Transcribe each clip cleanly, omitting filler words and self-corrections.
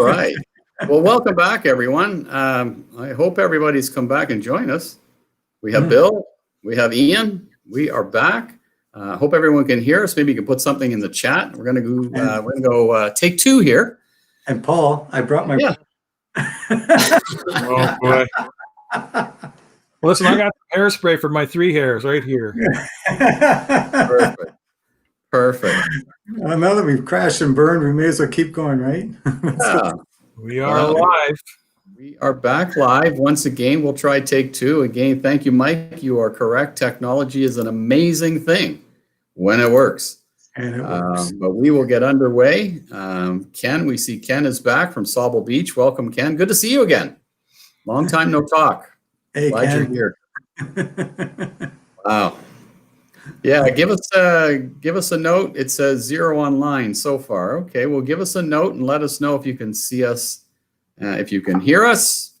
All right. Well, welcome back, everyone. I hope everybody's come back and joined us. We have Bill. We have Ian. We are back. Hope everyone can hear us. Maybe you can put something in the chat. We're gonna go take two here. And Paul, I brought my. Yeah. Oh boy. Well, listen, I got hairspray for my 3 hairs right here. Perfect. Well, now that we've crashed and burned, we may as well keep going, right? Yeah. We are live. We are back live once again. We'll try take two again. Thank you, Mike. You are correct. Technology is an amazing thing when it works. And it works. But we will get underway. Ken, we see Ken is back from Sauble Beach. Welcome, Ken. Good to see you again. Long time no talk. Hey, Glad Ken. you're here. Wow. Yeah, give us a note. It says 0 online so far. Okay, well, give us a note and let us know if you can see us, if you can hear us.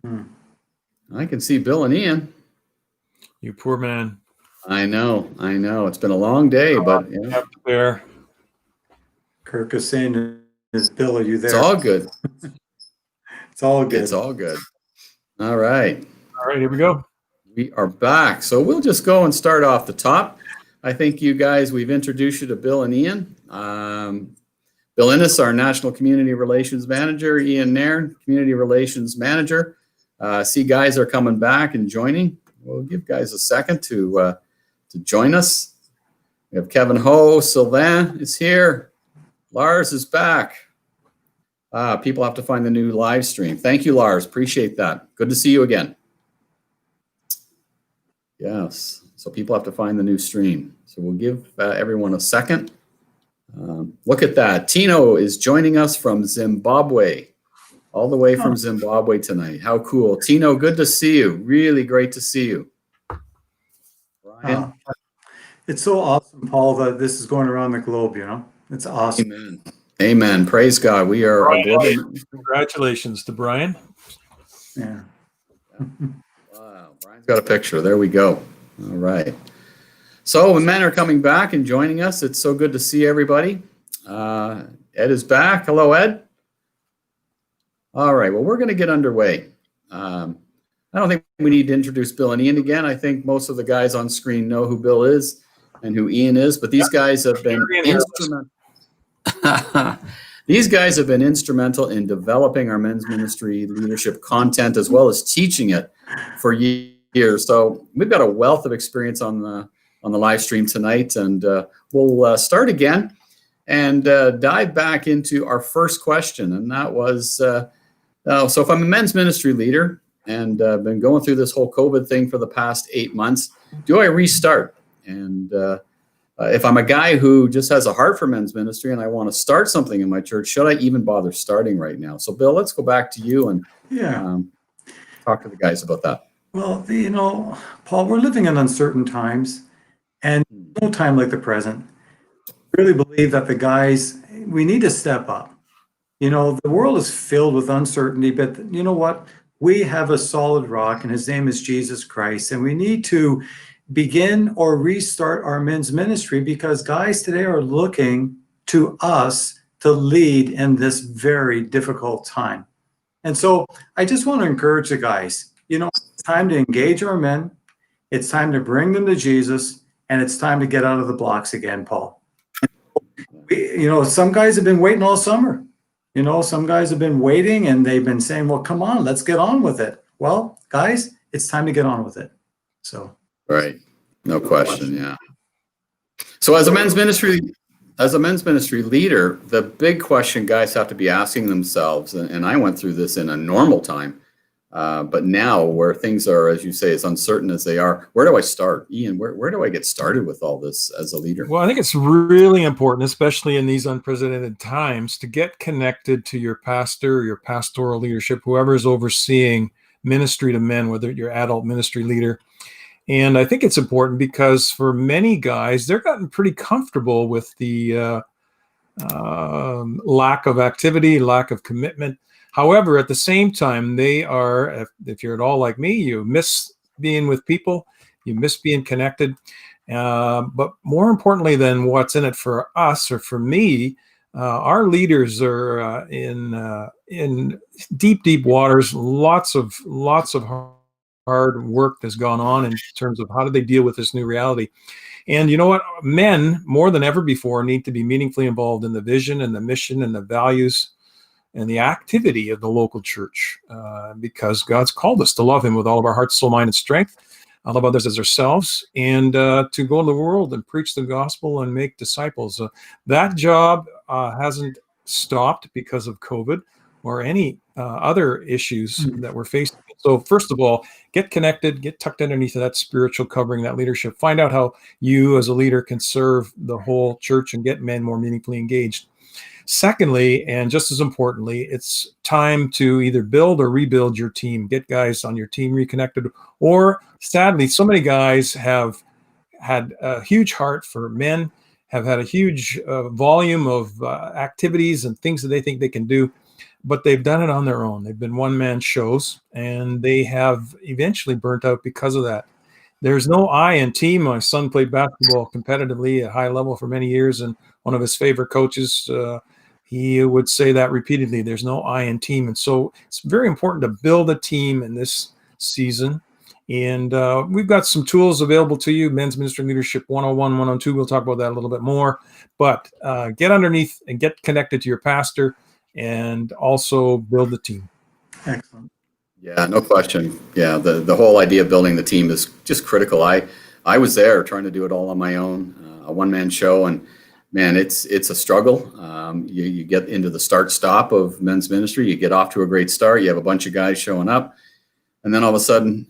I can see Bill and Ian. You poor man. I know. It's been a long day, but yeah. There. Kirk is saying, "Is Bill, are you there?" It's all good. It's all good. It's all good. All right. All right, here we go. We are back. So we'll just go and start off the top. I think you guys, we've introduced you to Bill and Ian. Bill Innes, our National Community Relations Manager. Ian Nairn, Community Relations Manager. See guys are coming back and joining. We'll give guys a second to join us. We have Kevin Ho, Sylvain is here. Lars is back. People have to find the new live stream. Thank you, Lars. Appreciate that. Good to see you again. Yes. So people have to find the new stream. So we'll give everyone a second. Look at that. Tino is joining us from Zimbabwe, all the way from Zimbabwe tonight. How cool. Tino, good to see you. Really great to see you. Brian? It's so awesome, Paul, that this is going around the globe, It's awesome. Amen. Amen. Praise God. We are a global. Congratulations to Brian. Yeah. Wow. Brian's got a picture. There we go. All right. So when men are coming back and joining us, it's so good to see everybody. Ed is back. Hello, Ed. All right. Well, we're going to get underway. I don't think we need to introduce Bill and Ian again. I think most of the guys on screen know who Bill is and who Ian is, but these guys have been instrumental. These guys have been instrumental in developing our men's ministry leadership content as well as teaching it for years. So we've got a wealth of experience on the live stream tonight, and we'll start again and dive back into our first question, and that was, so if I'm a men's ministry leader and been going through this whole COVID thing for the past 8 months, do I restart? And if I'm a guy who just has a heart for men's ministry and I want to start something in my church, should I even bother starting right now? So, Bill, let's go back to you and talk to the guys about that. Well, Paul, we're living in uncertain times, and no time like the present. I really believe that the guys, we need to step up. The world is filled with uncertainty, but you know what? We have a solid rock, and his name is Jesus Christ, and we need to begin or restart our men's ministry because guys today are looking to us to lead in this very difficult time. And so I just want to encourage the guys, it's time to engage our men. It's time to bring them to Jesus, and it's time to get out of the blocks again, Paul. Some guys have been waiting all summer. Some guys have been waiting and they've been saying, well, come on, let's get on with it. Well, guys, it's time to get on with it. So. Right. No question. Yeah. So as a men's ministry leader, the big question guys have to be asking themselves, and I went through this in a normal time, but now where things are, as you say, as uncertain as they are, where do I start? Ian, where do I get started with all this as a leader? Well, I think it's really important, especially in these unprecedented times, to get connected to your pastor, your pastoral leadership, whoever is overseeing ministry to men, whether you're adult ministry leader. And I think it's important because for many guys, they're gotten pretty comfortable with the lack of activity, lack of commitment. However, at the same time, they are, if you're at all like me, you miss being with people, you miss being connected. But more importantly than what's in it for us or for me, our leaders are in deep, deep waters. Lots of hard work has gone on in terms of how do they deal with this new reality. And you know what? Men, more than ever before, need to be meaningfully involved in the vision and the mission and the values and the activity of the local church, because God's called us to love him with all of our heart, soul, mind, and strength, love others as ourselves, and to go in the world and preach the gospel and make disciples. That job hasn't stopped because of COVID or any other issues that we're facing. So first of all, get connected, get tucked underneath that spiritual covering, that leadership. Find out how you as a leader can serve the whole church and get men more meaningfully engaged. Secondly, and just as importantly, it's time to either build or rebuild your team. Get guys on your team reconnected, or sadly, so many guys have had a huge heart for men, have had a huge volume of activities and things that they think they can do, but they've done it on their own. They've been one-man shows, and they have eventually burnt out because of that. There's no I in team. My son played basketball competitively at high level for many years, and one of his favorite coaches, he would say that repeatedly. There's no I in team. And so it's very important to build a team in this season. And we've got some tools available to you, Men's Ministry Leadership 101, 102. We'll talk about that a little bit more. But get underneath and get connected to your pastor and also build the team. Excellent. Yeah, no question. Yeah, the whole idea of building the team is just critical. I was there trying to do it all on my own, a one-man show, and man, it's a struggle. You get into the start-stop of men's ministry. You get off to a great start. You have a bunch of guys showing up, and then all of a sudden,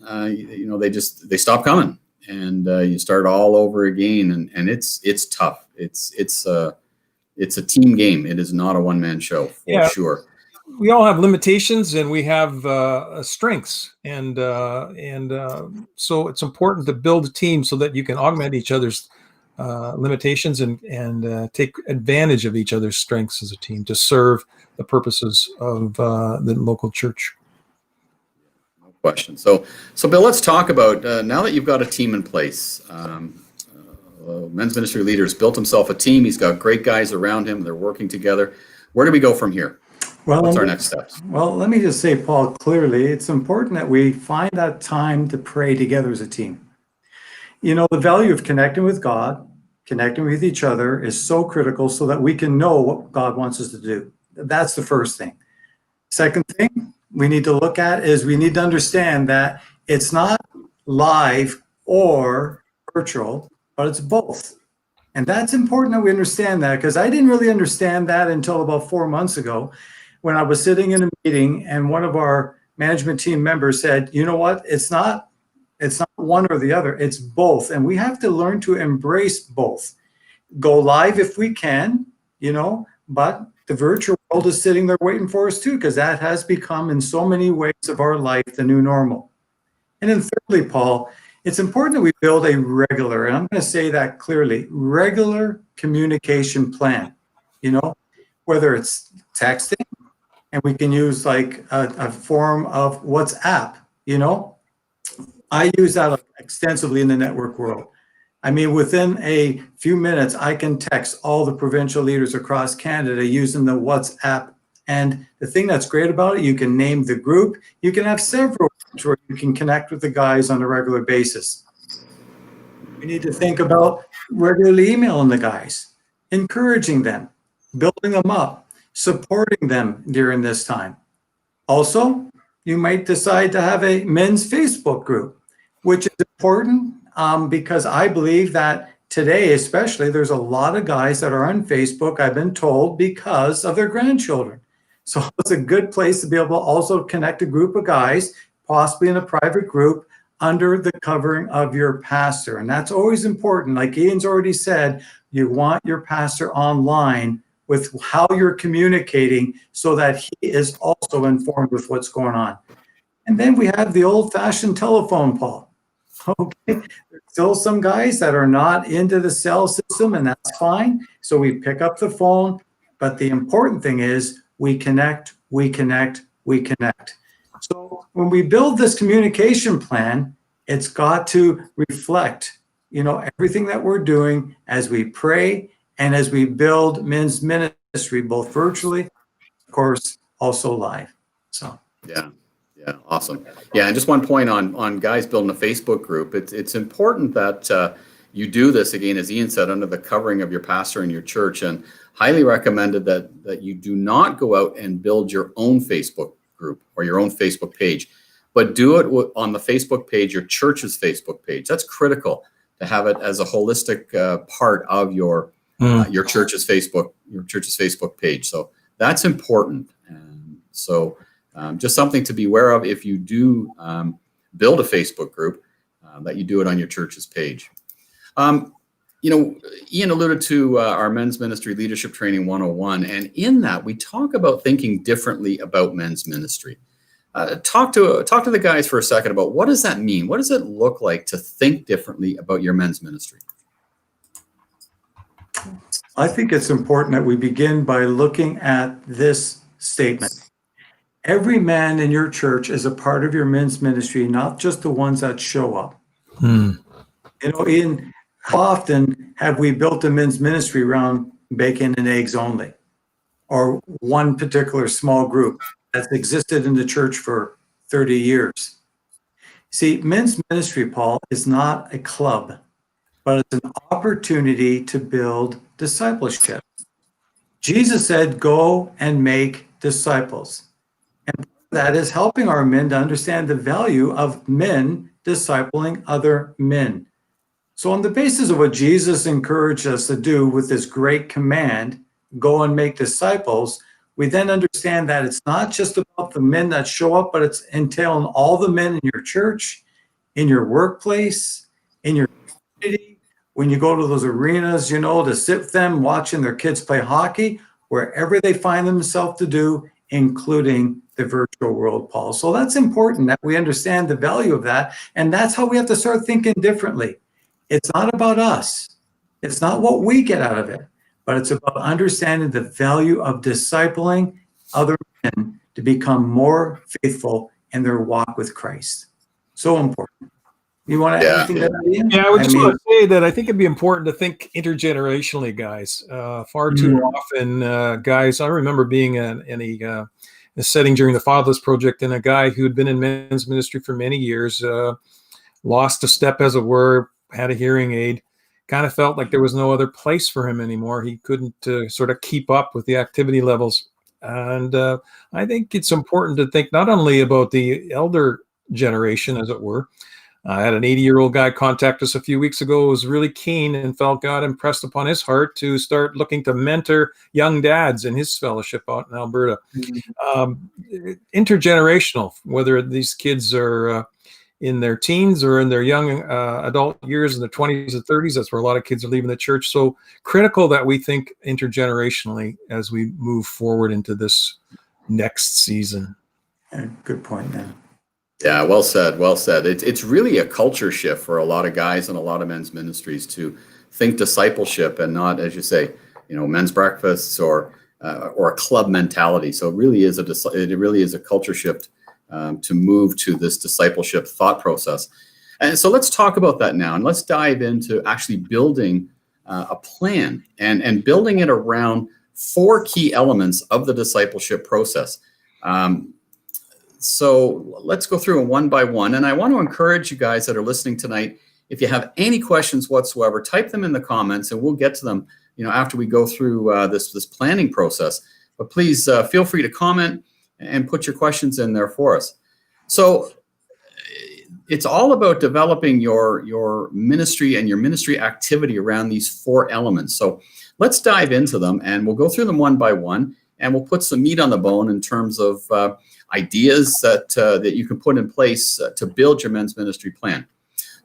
they stop coming, and you start all over again. And it's tough. It's a team game. It is not a one-man show for sure. We all have limitations and we have strengths, and so it's important to build a team so that you can augment each other's limitations and take advantage of each other's strengths as a team to serve the purposes of the local church. No question. So Bill, let's talk about now that you've got a team in place. Men's ministry leaders built himself a team. He's got great guys around him. They're working together. Where do we go from here? What's our next steps? Well, let me just say, Paul, clearly, it's important that we find that time to pray together as a team. You know, the value of connecting with God, connecting with each other is so critical so that we can know what God wants us to do. That's the first thing. Second thing we need to look at is we need to understand that it's not live or virtual, but it's both. And that's important that we understand that, because I didn't really understand that until about 4 months ago, when I was sitting in a meeting and one of our management team members said, you know what, it's not one or the other, it's both. And we have to learn to embrace both. Go live if we can, but the virtual world is sitting there waiting for us too, because that has become in so many ways of our life the new normal. And then thirdly, Paul, it's important that we build a regular, and I'm going to say that clearly, regular communication plan, whether it's texting, and we can use like a form of WhatsApp, I use that extensively in the network world. I mean, within a few minutes, I can text all the provincial leaders across Canada using the WhatsApp. And the thing that's great about it, you can name the group. You can have several groups where you can connect with the guys on a regular basis. We need to think about regularly emailing the guys, encouraging them, building them up, supporting them during this time. Also, you might decide to have a men's Facebook group, which is important because I believe that today, especially, there's a lot of guys that are on Facebook, I've been told, because of their grandchildren. So it's a good place to be able to also connect a group of guys, possibly in a private group, under the covering of your pastor. And that's always important. Like Ian's already said, you want your pastor online with how you're communicating so that he is also informed with what's going on. And then we have the old-fashioned telephone, Paul. Okay, there's still some guys that are not into the cell system, and that's fine. So we pick up the phone, but the important thing is we connect, we connect, we connect. So when we build this communication plan, it's got to reflect everything that we're doing as we pray and as we build men's ministry, both virtually, of course, also live. So yeah, awesome. Yeah, and just one point on guys building a Facebook group. It's important that you do this, again, as Ian said, under the covering of your pastor and your church, and highly recommended that you do not go out and build your own Facebook group or your own Facebook page, but do it on the Facebook page, your church's Facebook page. That's critical to have it as a holistic part of your church's Facebook page. So that's important. And so just something to be aware of if you do build a Facebook group, that you do it on your church's page. Ian alluded to our Men's Ministry Leadership Training 101, and in that we talk about thinking differently about men's ministry. Talk to the guys for a second about what does that mean? What does it look like to think differently about your men's ministry? I think it's important that we begin by looking at this statement. Every man in your church is a part of your men's ministry, not just the ones that show up. Ian, how often have we built a men's ministry around bacon and eggs only, or one particular small group that's existed in the church for 30 years? See, men's ministry, Paul, is not a club, but it's an opportunity to build discipleship. Jesus said, go and make disciples. And that is helping our men to understand the value of men discipling other men. So on the basis of what Jesus encouraged us to do with this great command, go and make disciples, we then understand that it's not just about the men that show up, but it's entailing all the men in your church, in your workplace, in your community, when you go to those arenas, to sit with them, watching their kids play hockey, wherever they find themselves to do, including the virtual world, Paul. So that's important that we understand the value of that. And that's how we have to start thinking differently. It's not about us. It's not what we get out of it, but it's about understanding the value of discipling other men to become more faithful in their walk with Christ. So important. You want to add anything to that, Ian? Yeah, I would just want to say that I think it'd be important to think intergenerationally, guys. Far too often, guys, I remember being in a setting during the Fatherless Project, and a guy who had been in men's ministry for many years lost a step, as it were, had a hearing aid, kind of felt like there was no other place for him anymore. He couldn't sort of keep up with the activity levels. And I think it's important to think not only about the elder generation, as it were. I had an 80-year-old guy contact us a few weeks ago who was really keen and felt God impressed upon his heart to start looking to mentor young dads in his fellowship out in Alberta. Intergenerational, whether these kids are in their teens or in their young adult years in their 20s and 30s. That's where a lot of kids are leaving the church. So critical that we think intergenerationally as we move forward into this next season. Good point, man. Yeah, well said. Well said. It's really a culture shift for a lot of guys and a lot of men's ministries to think discipleship and not, as you say, men's breakfasts or a club mentality. So it really is a culture shift to move to this discipleship thought process. And so let's talk about that now, and let's dive into actually building a plan and building it around 4 key elements of the discipleship process. So let's go through them one by one. And I want to encourage you guys that are listening tonight, if you have any questions whatsoever, type them in the comments and we'll get to them, after we go through this planning process. But please feel free to comment and put your questions in there for us. So it's all about developing your ministry and your ministry activity around these 4 elements. So let's dive into them and we'll go through them one by one, and we'll put some meat on the bone in terms of ideas that you can put in place to build your men's ministry plan.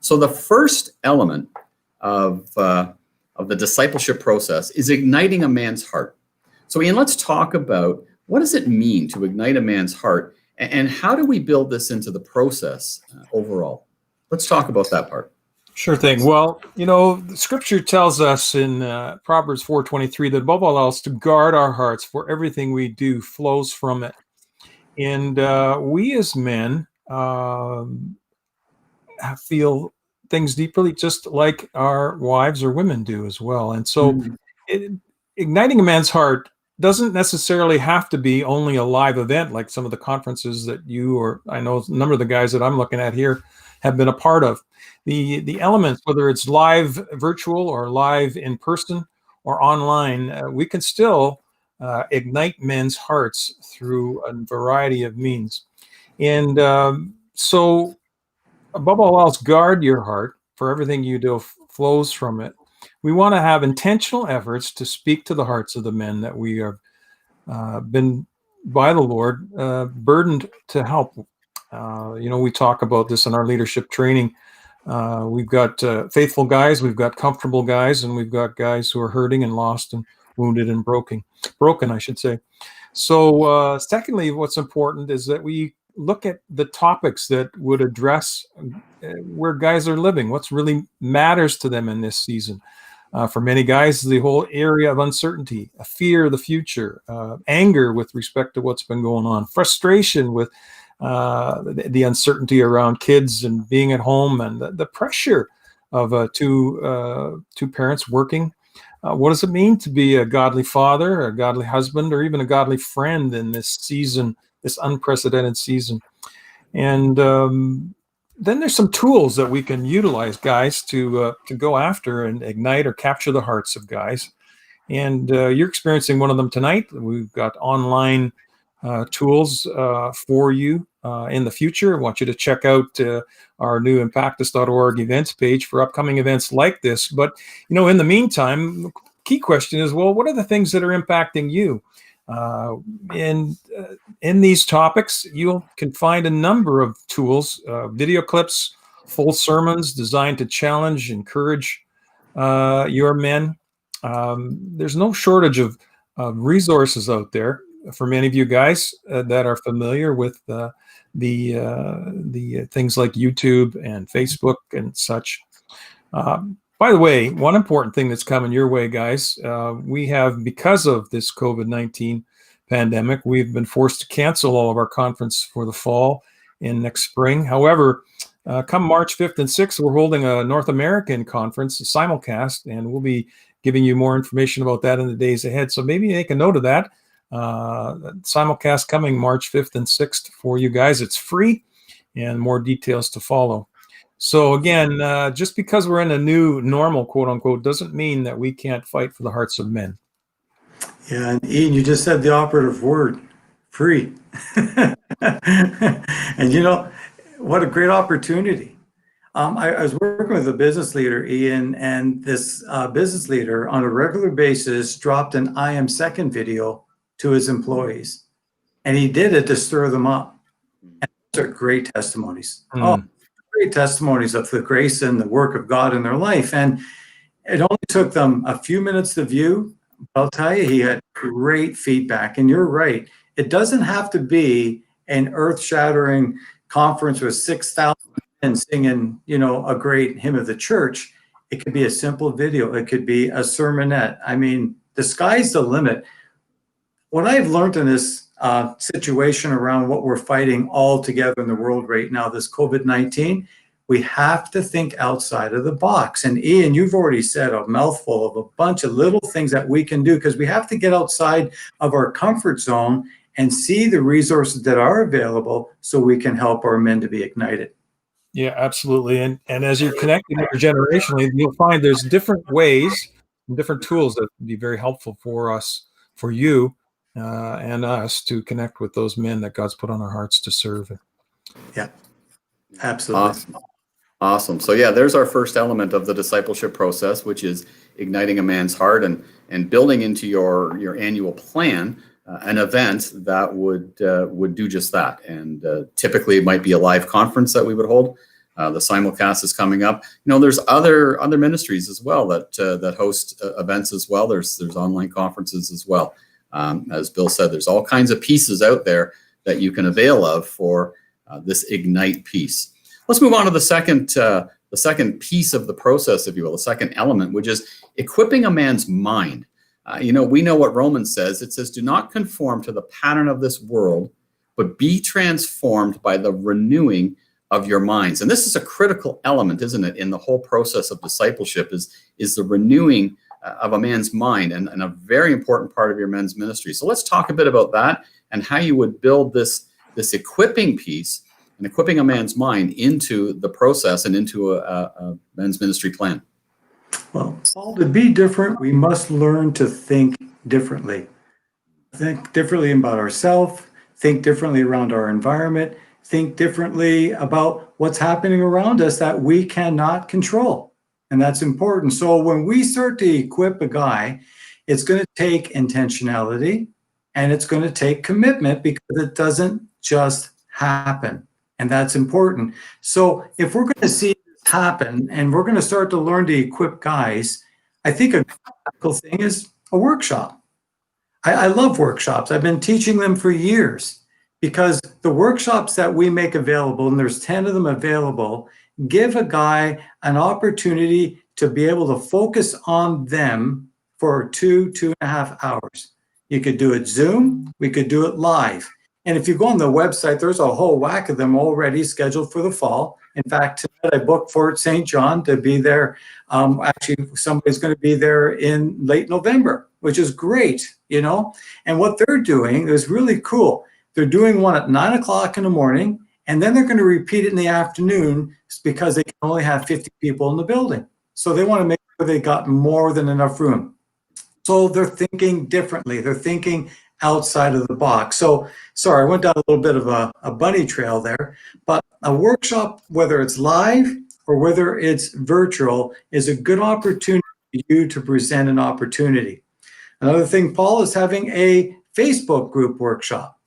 So the first element of the discipleship process is igniting a man's heart. So Ian, let's talk about what does it mean to ignite a man's heart, and how do we build this into the process overall? Let's talk about that part. Sure thing. Well, the scripture tells us in Proverbs 4:23 that above all else to guard our hearts, for everything we do flows from it. And we as men feel things deeply, just like our wives or women do as well. And so it, igniting a man's heart doesn't necessarily have to be only a live event like some of the conferences that you, or I know a number of the guys that I'm looking at here, have been a part of. The elements, whether it's live virtual or live in person or online, we can still ignite men's hearts through a variety of means. And so above all else, guard your heart, for everything you do flows from it. We want to have intentional efforts to speak to the hearts of the men that we have been by the Lord burdened to help. We talk about this in our leadership training. We've got faithful guys, we've got comfortable guys, and we've got guys who are hurting and lost and wounded and broken, I should say. So secondly, what's important is that we look at the topics that would address where guys are living, what's really matters to them in this season. For many guys, the whole area of uncertainty, a fear of the future, anger with respect to what's been going on, frustration with the uncertainty around kids and being at home, and the pressure of two parents working. What does it mean to be a godly father, a godly husband, or even a godly friend in this season, this unprecedented season? And then there's some tools that we can utilize, guys, to go after and ignite or capture the hearts of guys. And you're experiencing one of them tonight. We've got online tools for you in the future. I want you to check out our new impactus.org events page for upcoming events like this. But, in the meantime, the key question is, well, what are the things that are impacting you? In these topics, you can find a number of tools, video clips, full sermons designed to challenge, encourage your men. There's no shortage of resources out there for many of you guys that are familiar with the things like YouTube and Facebook and such. By the way, one important thing that's coming your way, guys, we have, because of this COVID-19 pandemic, we've been forced to cancel all of our conference for the fall and next spring. However, come March 5th and 6th, we're holding a North American conference, a Simulcast, and we'll be giving you more information about that in the days ahead. So maybe make a note of that. Simulcast coming March 5th and 6th for you guys. It's free, and more details to follow. So again, just because we're in a new normal, quote unquote, doesn't mean that we can't fight for the hearts of men. Yeah, and Ian, you just said the operative word, free. And what a great opportunity. I was working with a business leader, Ian, and this business leader on a regular basis dropped an I am second video to his employees. And he did it to stir them up. And those are great testimonies. Great testimonies of the grace and the work of God in their life. And it only took them a few minutes to view. But I'll tell you, he had great feedback. And you're right. It doesn't have to be an earth-shattering conference with 6,000 men singing, a great hymn of the church. It could be a simple video. It could be a sermonette. I mean, the sky's the limit. What I've learned in this situation around what we're fighting all together in the world right now, this COVID-19, we have to think outside of the box. And Ian, you've already said a mouthful of a bunch of little things that we can do, because we have to get outside of our comfort zone and see the resources that are available so we can help our men to be ignited. Yeah, absolutely. And as you're connecting intergenerationally, you'll find there's different ways and different tools that would be very helpful for us, for you and us, to connect with those men that God's put on our hearts to serve. Yeah, absolutely. Awesome. So yeah, there's our first element of the discipleship process, which is igniting a man's heart and building into your annual plan an event that would do just that. And typically it might be a live conference that we would hold. The Simulcast is coming up. There's other ministries as well that host events as well. There's online conferences as well. As Bill said, there's all kinds of pieces out there that you can avail of for this ignite piece. Let's move on to the second piece of the process, if you will, the second element, which is equipping a man's mind. We know what Romans says. It says, do not conform to the pattern of this world, but be transformed by the renewing of your minds. And this is a critical element, isn't it, in the whole process of discipleship is the renewing of a man's mind, and a very important part of your men's ministry. So let's talk a bit about that and how you would build this equipping piece and equipping a man's mind into the process and into a men's ministry plan. Well, Paul, to be different, we must learn to think differently. Think differently about ourselves, think differently around our environment, think differently about what's happening around us that we cannot control. And that's important. So when we start to equip a guy, it's going to take intentionality and it's going to take commitment, because it doesn't just happen. And that's important. So if we're going to see this happen and we're going to start to learn to equip guys, I think a critical thing is a workshop. I love workshops. I've been teaching them for years, because the workshops that we make available, and there's 10 of them available, give a guy an opportunity to be able to focus on them for 2.5 hours. You could do it Zoom, we could do it live. And if you go on the website, there's a whole whack of them already scheduled for the fall. In fact, tonight I booked Fort St. John to be there. Actually, somebody's going to be there in late November, which is great, you know. And what they're doing is really cool. They're doing one at 9 o'clock in the morning, and then they're going to repeat it in the afternoon, because they can only have 50 people in the building. So they want to make sure they got more than enough room. So they're thinking differently. They're thinking outside of the box. So, sorry, I went down a little bit of a bunny trail there, but a workshop, whether it's live or whether it's virtual, is a good opportunity for you to present an opportunity. Another thing, Paul, is having a Facebook group workshop.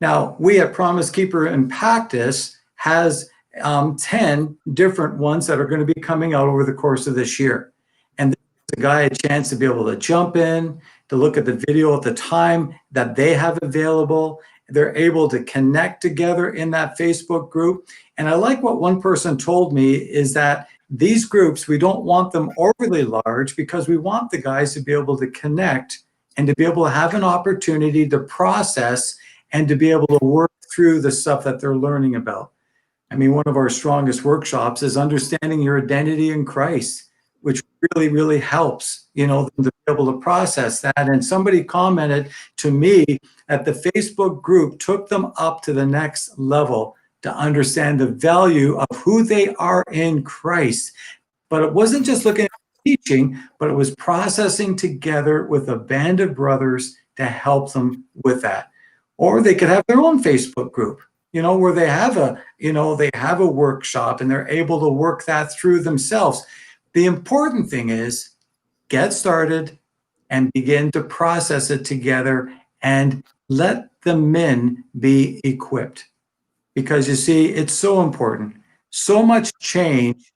Now, we at Promise Keeper Impactus has 10 different ones that are going to be coming out over the course of this year. And the guy a chance to be able to jump in, to look at the video at the time that they have available. They're able to connect together in that Facebook group. And I like what one person told me, is that these groups, we don't want them overly large, because we want the guys to be able to connect and to be able to have an opportunity to process and to be able to work through the stuff that they're learning about. I mean, one of our strongest workshops is understanding your identity in Christ, which really, really helps, you know, them to be able to process that. And somebody commented to me that the Facebook group took them up to the next level to understand the value of who they are in Christ. But it wasn't just looking at teaching, but it was processing together with a band of brothers to help them with that. Or they could have their own Facebook group, you know, where they have a workshop and they're able to work that through themselves. The important thing is get started and begin to process it together and let the men be equipped. Because you see, it's so important. So much change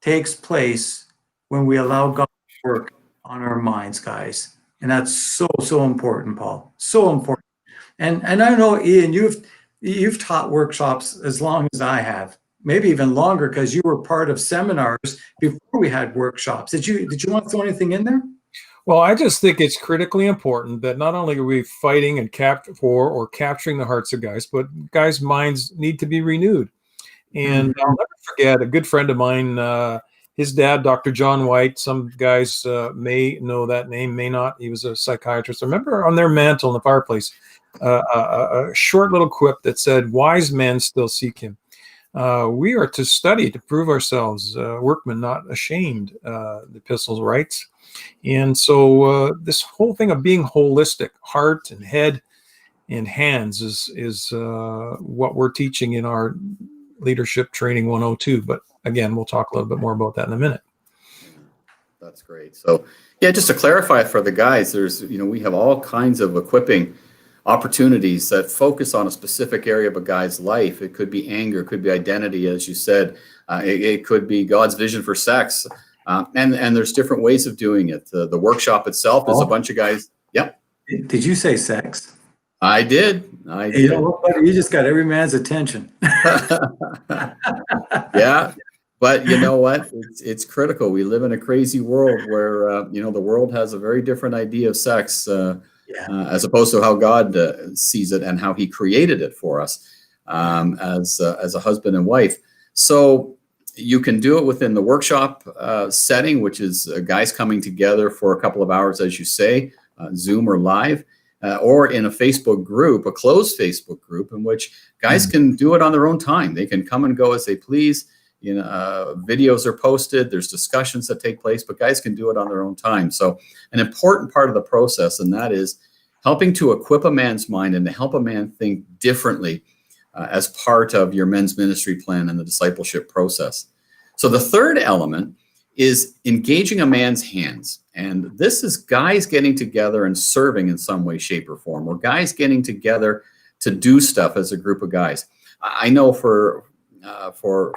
takes place when we allow God to work on our minds, guys. And that's so, so important, Paul. So important. And I know, Ian, you've taught workshops as long as I have. Maybe even longer, because you were part of seminars before we had workshops. Did you want to throw anything in there? Well, I just think it's critically important that not only are we fighting and capturing the hearts of guys, but guys' minds need to be renewed. And I'll never forget a good friend of mine, his dad, Dr. John White. Some guys may know that name, may not. He was a psychiatrist. I remember on their mantle in the fireplace, a short little quip that said, "Wise men still seek him." We are to study to prove ourselves, workmen not ashamed, the epistle writes. And so this whole thing of being holistic, heart and head and hands is what we're teaching in our Leadership Training 102. But again, we'll talk a little bit more about that in a minute. That's great. So yeah, just to clarify for the guys, we have all kinds of equipping opportunities that focus on a specific area of a guy's life. It could be anger, it could be identity, as you said. It could be God's vision for sex. And there's different ways of doing it. The workshop itself is a bunch of guys. Yep. Did you say sex? I did. You know what, buddy? You just got every man's attention. Yeah. But you know what? It's critical. We live in a crazy world where, the world has a very different idea of sex as opposed to how God sees it and how he created it for us as a husband and wife. So you can do it within the workshop setting, which is guys coming together for a couple of hours, as you say, Zoom or live, or in a Facebook group, a closed Facebook group, in which guys can do it on their own time. They can come and go as they please. Videos are posted. There's discussions that take place, but guys can do it on their own time. So an important part of the process, and that is helping to equip a man's mind and to help a man think differently as part of your men's ministry plan and the discipleship process. So the third element is engaging a man's hands. And this is guys getting together and serving in some way, shape, or form, or guys getting together to do stuff as a group of guys. I know for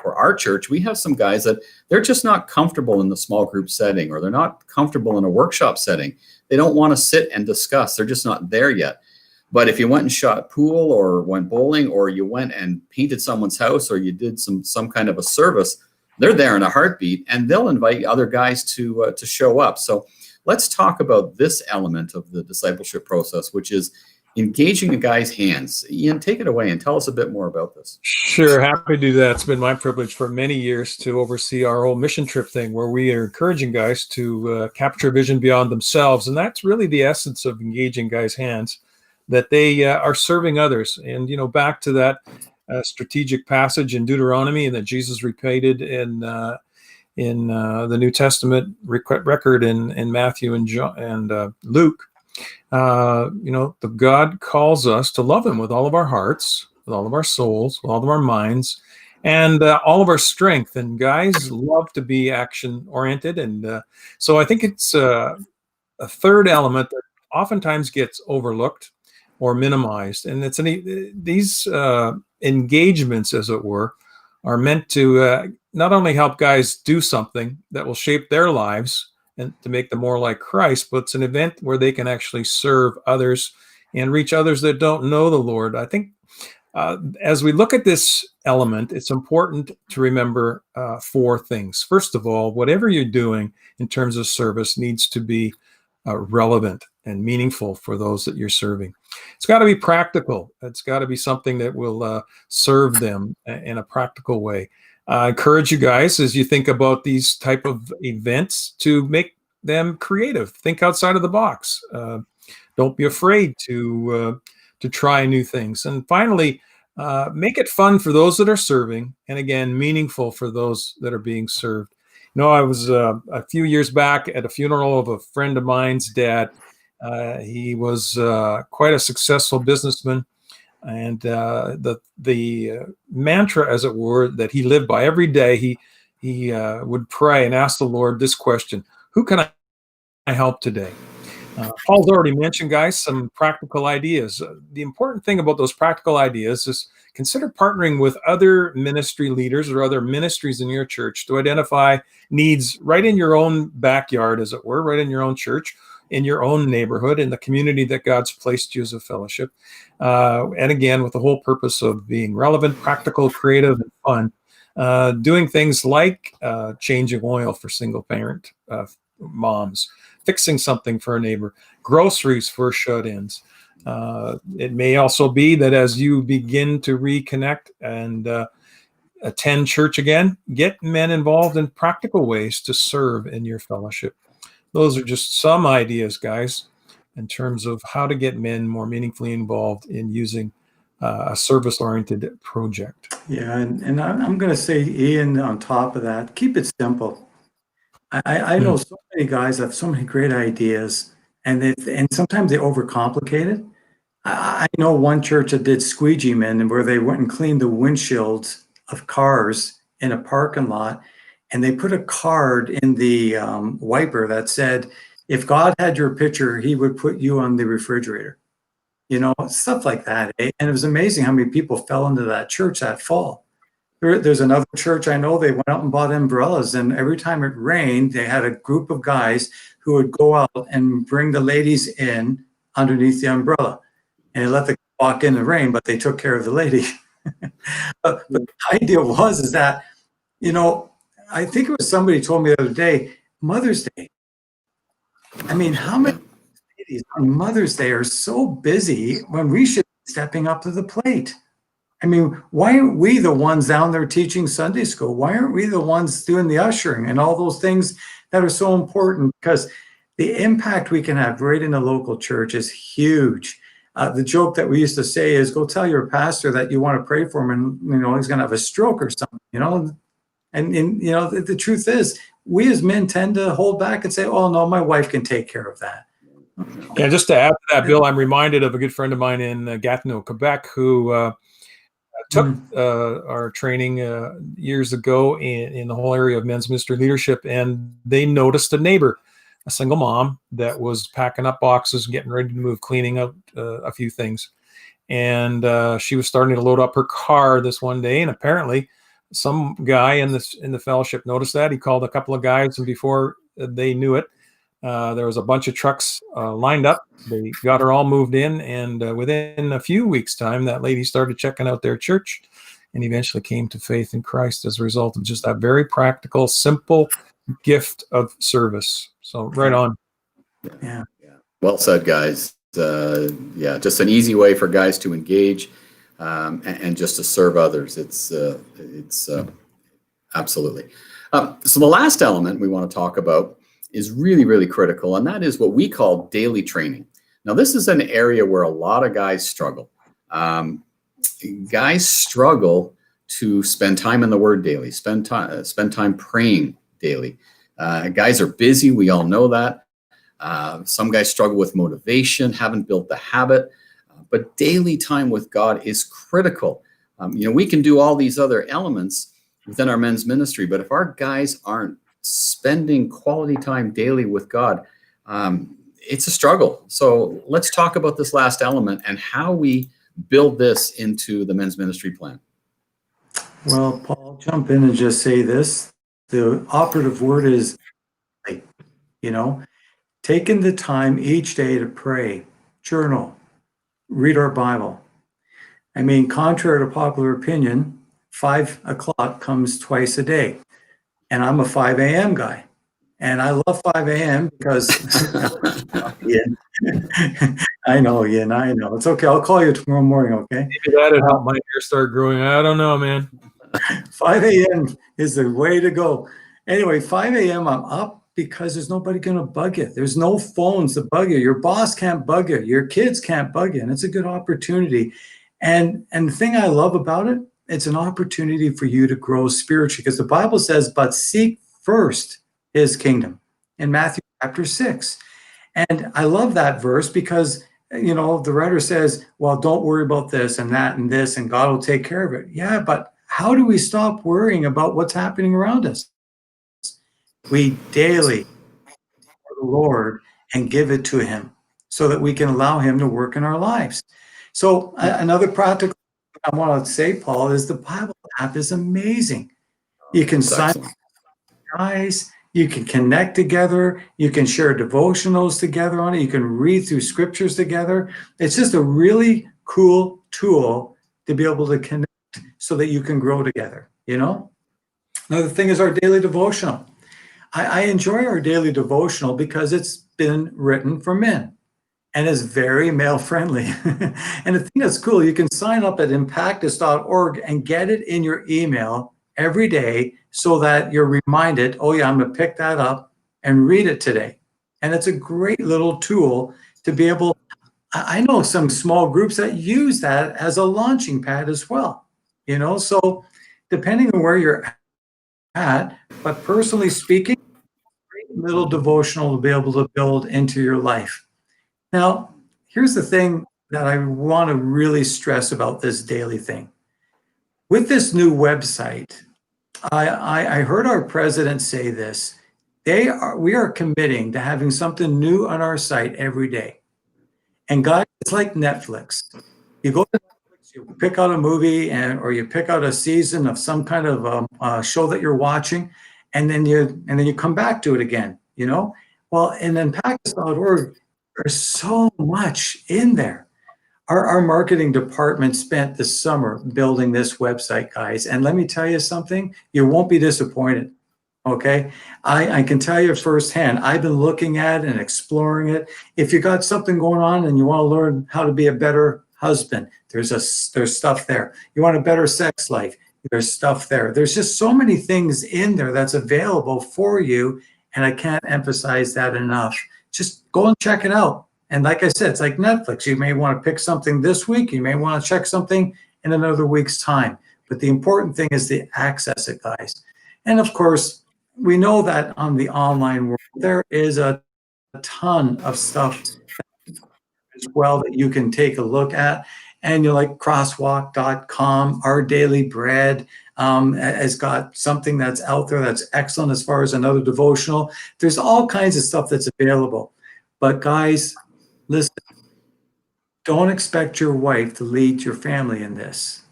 our church, we have some guys that they're just not comfortable in the small group setting, or they're not comfortable in a workshop setting. They don't want to sit and discuss. They're just not there yet. But if you went and shot pool, or went bowling, or you went and painted someone's house, or you did some kind of a service, they're there in a heartbeat, and they'll invite other guys to show up. So let's talk about this element of the discipleship process, which is engaging a guy's hands. Ian, take it away and tell us a bit more about this. Sure, happy to do that. It's been my privilege for many years to oversee our whole mission trip thing, where we are encouraging guys to capture vision beyond themselves. And that's really the essence of engaging guys' hands, that they are serving others. And, back to that strategic passage in Deuteronomy, and that Jesus repeated in the New Testament record in Matthew and John and Luke. The God calls us to love him with all of our hearts, with all of our souls, with all of our minds, and all of our strength. And guys love to be action oriented. And so I think it's a third element that oftentimes gets overlooked or minimized. And it's these engagements, as it were, are meant to not only help guys do something that will shape their lives and to make them more like Christ, but it's an event where they can actually serve others and reach others that don't know the Lord. I think as we look at this element, it's important to remember four things. First of all, whatever you're doing in terms of service needs to be relevant and meaningful for those that you're serving. It's got to be practical. It's got to be something that will serve them in a practical way. I encourage you guys, as you think about these type of events, to make them creative. Think outside of the box. Don't be afraid to try new things. And finally, make it fun for those that are serving, and again, meaningful for those that are being served. I was a few years back at a funeral of a friend of mine's dad. He was quite a successful businessman. And the mantra, as it were, that he lived by every day, he would pray and ask the Lord this question: who can I help today? Paul's already mentioned, guys, some practical ideas. The important thing about those practical ideas is consider partnering with other ministry leaders or other ministries in your church to identify needs right in your own backyard, as it were, right in your own church, in your own neighborhood, in the community that God's placed you as a fellowship. And again, with the whole purpose of being relevant, practical, creative, and fun. Doing things like changing oil for single parent moms, fixing something for a neighbor, groceries for shut-ins. It may also be that as you begin to reconnect and attend church again, get men involved in practical ways to serve in your fellowship. Those are just some ideas, guys, in terms of how to get men more meaningfully involved in using a service-oriented project. Yeah, and I'm going to say, Ian, on top of that, keep it simple. I know so many guys have so many great ideas, and sometimes they overcomplicate it. I know one church that did squeegee men, where they went and cleaned the windshields of cars in a parking lot, and they put a card in the wiper that said, if God had your picture, he would put you on the refrigerator. Stuff like that. And it was amazing how many people fell into that church that fall. There's another church I know, they went out and bought umbrellas, and every time it rained, they had a group of guys who would go out and bring the ladies in underneath the umbrella. And they let them walk in the rain, but they took care of the lady. but the idea is that, I think it was somebody told me the other day, Mother's Day. I mean, how many ladies on Mother's Day are so busy when we should be stepping up to the plate? I mean, why aren't we the ones down there teaching Sunday school? Why aren't we the ones doing the ushering and all those things that are so important? Because the impact we can have right in a local church is huge. The joke that we used to say is, go tell your pastor that you want to pray for him, and he's going to have a stroke or something. And the truth is, we as men tend to hold back and say, "Oh no, my wife can take care of that." Yeah, just to add to that, Bill, I'm reminded of a good friend of mine in Gatineau, Quebec, who took our training years ago in the whole area of men's ministry leadership, and they noticed a neighbor, a single mom, that was packing up boxes, getting ready to move, cleaning up a few things. And she was starting to load up her car this one day, and apparently some guy in the fellowship noticed that. He called a couple of guys, and before they knew it, there was a bunch of trucks lined up. They got her all moved in, and within a few weeks' time, that lady started checking out their church and eventually came to faith in Christ as a result of just that very practical, simple gift of service. So right on. Yeah. Well said, guys. Just an easy way for guys to engage and just to serve others. It's absolutely. So the last element we want to talk about is really, really critical, and that is what we call daily training. Now, this is an area where a lot of guys struggle. Guys struggle to spend time in the Word daily, spend time praying daily. Guys are busy. We all know that. Some guys struggle with motivation, haven't built the habit, but daily time with God is critical. We can do all these other elements within our men's ministry, but if our guys aren't spending quality time daily with God, it's a struggle. So let's talk about this last element and how we build this into the men's ministry plan. Well, Paul, I'll jump in and just say this. The operative word is, taking the time each day to pray, journal, read our Bible. I mean, contrary to popular opinion, 5 o'clock comes twice a day. And I'm a 5 a.m. guy. And I love 5 a.m. because I know, Ian, I know. It's okay. I'll call you tomorrow morning, okay? Maybe that'd help my hair start growing. I don't know, man. 5 a.m. is the way to go. Anyway, 5 a.m. I'm up because there's nobody going to bug you. There's no phones to bug you. Your boss can't bug you. Your kids can't bug you. And it's a good opportunity. And the thing I love about it, it's an opportunity for you to grow spiritually, because the Bible says, but seek first his kingdom in Matthew chapter 6. And I love that verse because, the writer says, well, don't worry about this and that and this, and God will take care of it. Yeah, but how do we stop worrying about what's happening around us? We daily for the Lord and give it to him so that we can allow him to work in our lives. So another practical thing I want to say, Paul, is the Bible app is amazing. You can sign up guys, you can connect together, you can share devotionals together on it, you can read through scriptures together. It's just a really cool tool to be able to connect so that you can grow together, Another thing is our daily devotional. I enjoy our daily devotional because it's been written for men and is very male friendly. And the thing that's cool, you can sign up at impactus.or and get it in your email every day so that you're reminded, oh yeah, I'm going to pick that up and read it today. And it's a great little tool to be able, I know some small groups that use that as a launching pad as well, so depending on where you're at, but personally speaking, great little devotional to be able to build into your life. Now, here's the thing that I want to really stress about this daily thing. With this new website, I heard our president say this. We are committing to having something new on our site every day. And guys, it's like Netflix. You go to Netflix, you pick out a movie or you pick out a season of some kind of show that you're watching, and then you come back to it again, Well, in impactus.org, there's so much in there. Our marketing department spent the summer building this website, guys. And let me tell you something, you won't be disappointed, okay? I can tell you firsthand, I've been looking at it and exploring it. If you got something going on and you want to learn how to be a better husband, there's stuff there. You want a better sex life, there's stuff there. There's just so many things in there that's available for you, and I can't emphasize that enough. Just go and check it out. And like I said, it's like Netflix. You may want to pick something this week. You may want to check something in another week's time. But the important thing is to access it, guys. And of course, we know that on the online world, there is a ton of stuff as well that you can take a look at. And you're like crosswalk.com, Our Daily Bread has got something that's out there that's excellent as far as another devotional. There's all kinds of stuff that's available. But guys, listen, don't expect your wife to lead your family in this.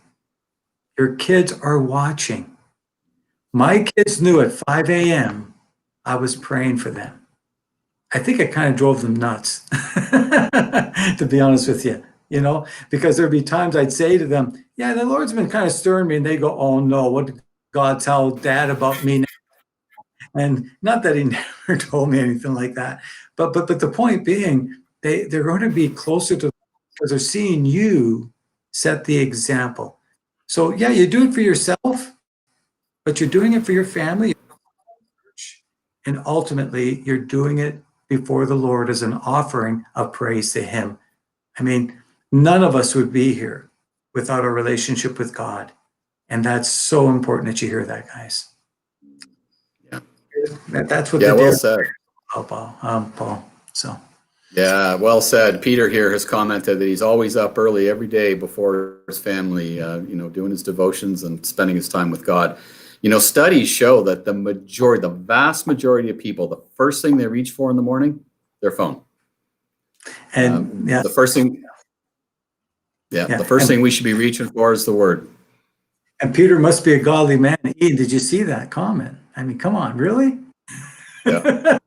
Your kids are watching. My kids knew at 5 a.m. I was praying for them. I think it kind of drove them nuts, to be honest with you, because there'd be times I'd say to them, yeah, the Lord's been kind of stirring me. And they go, oh no, what did God tell Dad about me now? And not that he never told me anything like that, but the point being, they're going to be closer to, because they're seeing you set the example. So yeah, you do it for yourself, but you're doing it for your family, and ultimately you're doing it before the Lord as an offering of praise to him. I mean, none of us would be here without a relationship with God. And that's so important that you hear that, guys. Yeah. That's what well said. Paul. So. Yeah, well said. Peter here has commented that he's always up early every day before his family, doing his devotions and spending his time with God. Studies show that the vast majority of people, the first thing they reach for in the morning, their phone. And the first thing, the first thing we should be reaching for is the word. And Peter must be a godly man. Ian, did you see that comment? I mean, come on, really? Yeah.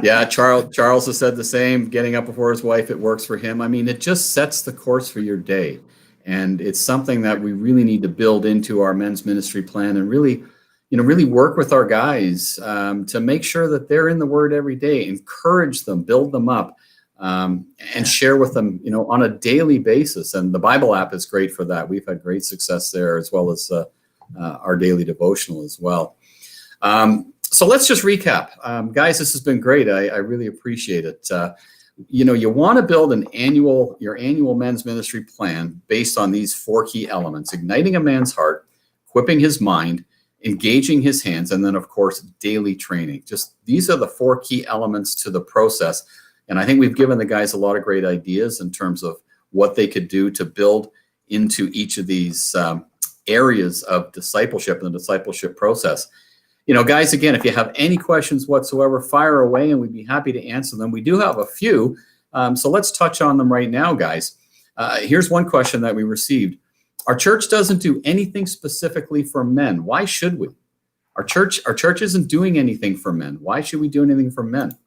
Yeah, Charles has said the same, getting up before his wife, it works for him. I mean, it just sets the course for your day. And it's something that we really need to build into our men's ministry plan and really work with our guys to make sure that they're in the word every day, encourage them, build them up, and share with them, on a daily basis. And the Bible app is great for that. We've had great success there, as well as our daily devotional as well. So let's just recap. Guys, this has been great. I really appreciate it. You want to build your annual men's ministry plan based on these 4 key elements: igniting a man's heart, equipping his mind, engaging his hands, and then, of course, daily training. Just these are the 4 key elements to the process. And I think we've given the guys a lot of great ideas in terms of what they could do to build into each of these areas of discipleship and the discipleship process. Guys, again, if you have any questions whatsoever, fire away and we'd be happy to answer them. We do have a few, so let's touch on them right now, guys. Here's one question that we received. Our church doesn't do anything specifically for men. Why should we? Our church isn't doing anything for men. Why should we do anything for men?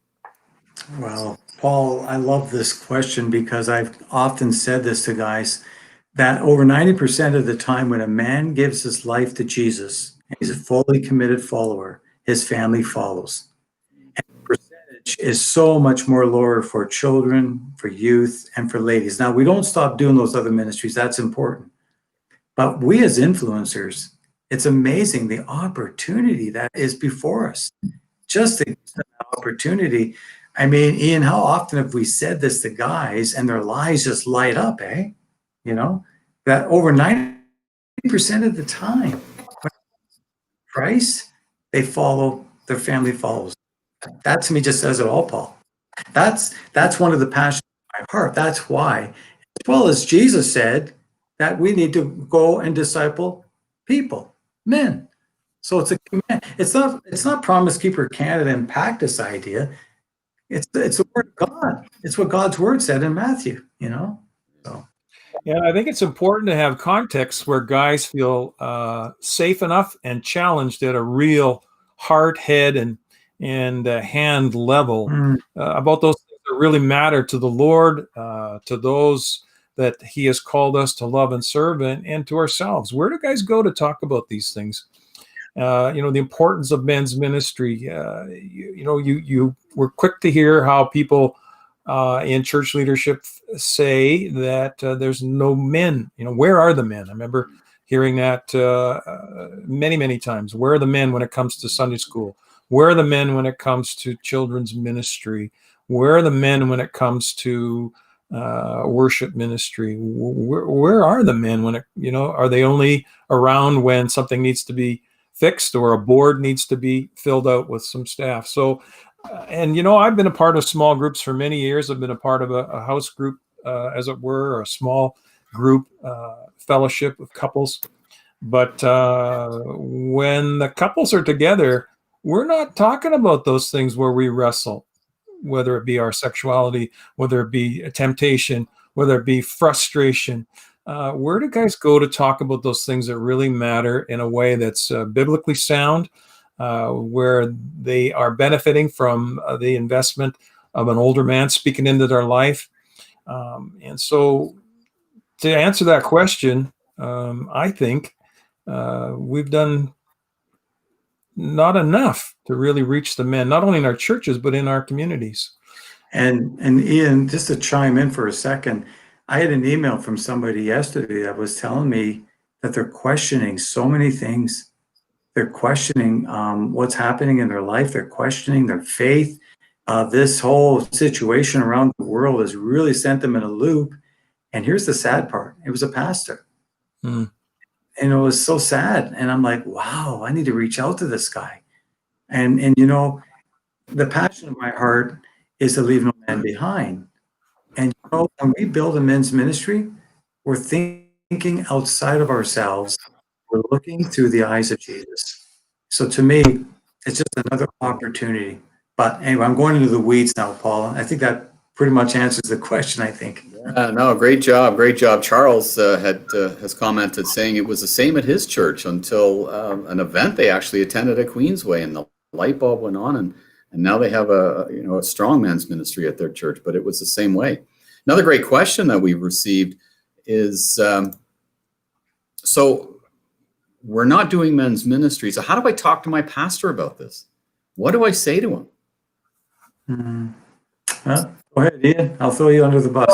Well, Paul, I love this question because I've often said this to guys, that over 90% of the time when a man gives his life to Jesus, he's a fully committed follower, his family follows. And the percentage is so much more lower for children, for youth, and for ladies. Now, we don't stop doing those other ministries. That's important. But we as influencers, it's amazing the opportunity that is before us. Just the opportunity. I mean, Ian, how often have we said this to guys and their lives just light up, eh? That over 90% of the time, Christ, they follow, their family follows. That to me just says it all, Paul. That's one of the passions of my heart. That's why, as well as Jesus said, that we need to go and disciple people, men. So it's a command. It's not Promise Keeper Canada Impactus idea. It's the word of God. It's what God's word said in Matthew, So. Yeah, I think it's important to have context where guys feel safe enough and challenged at a real heart, head, and hand level about those things that really matter to the Lord, to those that He has called us to love and serve, and to ourselves. Where do guys go to talk about these things? The importance of men's ministry. You were quick to hear how people in church leadership say that there's no men. Where are the men? I remember hearing that many, many times. Where are the men when it comes to Sunday school? Where are the men when it comes to children's ministry? Where are the men when it comes to worship ministry? Where are the men when are they only around when something needs to be fixed or a board needs to be filled out with some staff? So, and I've been a part of small groups for many years. I've been a part of a house group, as it were, or a small group fellowship of couples. But when the couples are together, we're not talking about those things where we wrestle, whether it be our sexuality, whether it be a temptation, whether it be frustration. Where do guys go to talk about those things that really matter in a way that's biblically sound, where they are benefiting from the investment of an older man speaking into their life? And so to answer that question, I think we've done not enough to really reach the men, not only in our churches, but in our communities. And Ian, just to chime in for a second, I had an email from somebody yesterday that was telling me that they're questioning so many things. They're questioning what's happening in their life. They're questioning their faith. This whole situation around the world has really sent them in a loop. And here's the sad part. It was a pastor. Mm. And it was so sad. And I'm like, wow, I need to reach out to this guy. And the passion of my heart is to leave no man behind. And when we build a men's ministry, we're thinking outside of ourselves. We're looking through the eyes of Jesus. So to me, it's just another opportunity. But anyway, I'm going into the weeds now, Paul. I think that pretty much answers the question, I think. No, great job. Charles has commented saying it was the same at his church until an event they actually attended at Queensway, and the light bulb went on, and now they have a strong men's ministry at their church. But it was the same way. Another great question that we've received is, so we're not doing men's ministry. So how do I talk to my pastor about this? What do I say to him? Mm-hmm. Well, go ahead, Ian. I'll throw you under the bus.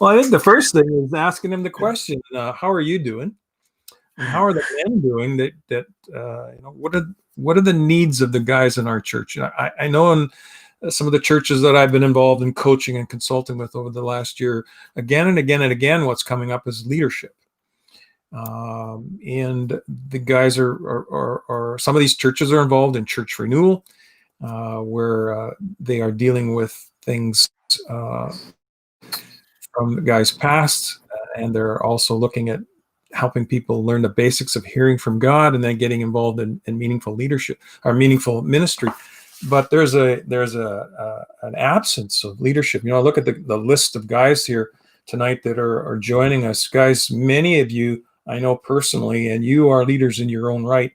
Well, I think the first thing is asking him the question: how are you doing? And how are the men doing? What are the needs of the guys in our church? I know in some of the churches that I've been involved in coaching and consulting with over the last year, again and again and again, what's coming up is leadership. And the guys are some of these churches are involved in church renewal, where they are dealing with things from the guys past, and they're also looking at helping people learn the basics of hearing from God and then getting involved in meaningful leadership or meaningful ministry. But there's an absence of leadership. Look at the list of guys here tonight that are joining us. Guys, many of you I know personally, and you are leaders in your own right.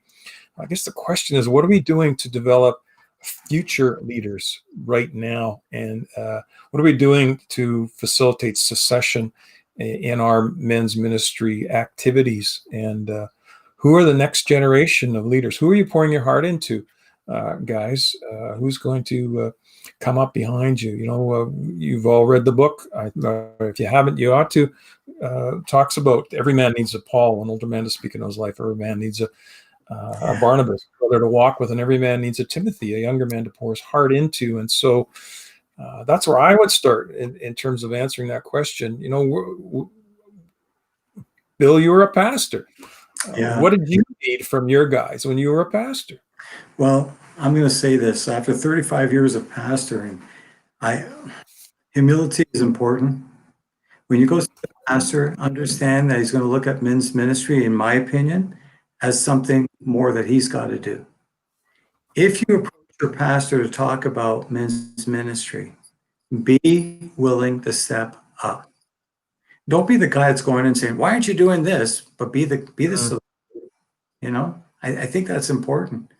I guess the question is, what are we doing to develop future leaders right now? And what are we doing to facilitate succession in our men's ministry activities? And who are the next generation of leaders? Who are you pouring your heart into, guys? Who's going to come up behind you? You've all read the book. If you haven't, you ought to. Talks about every man needs a Paul, an older man to speak in his life. Every man needs a Barnabas, brother to walk with, and every man needs a Timothy, a younger man to pour his heart into. And so that's where I would start in terms of answering that question. Bill, you were a pastor. What did you need from your guys when you were a pastor? Well, I'm going to say this. After 35 years of pastoring, humility is important. When you go to the pastor, understand that he's going to look at men's ministry, in my opinion, as something more that he's got to do. If you approach your pastor to talk about men's ministry, be willing to step up. Don't be the guy that's going and saying, "Why aren't you doing this?" But be the solution. I think that's important.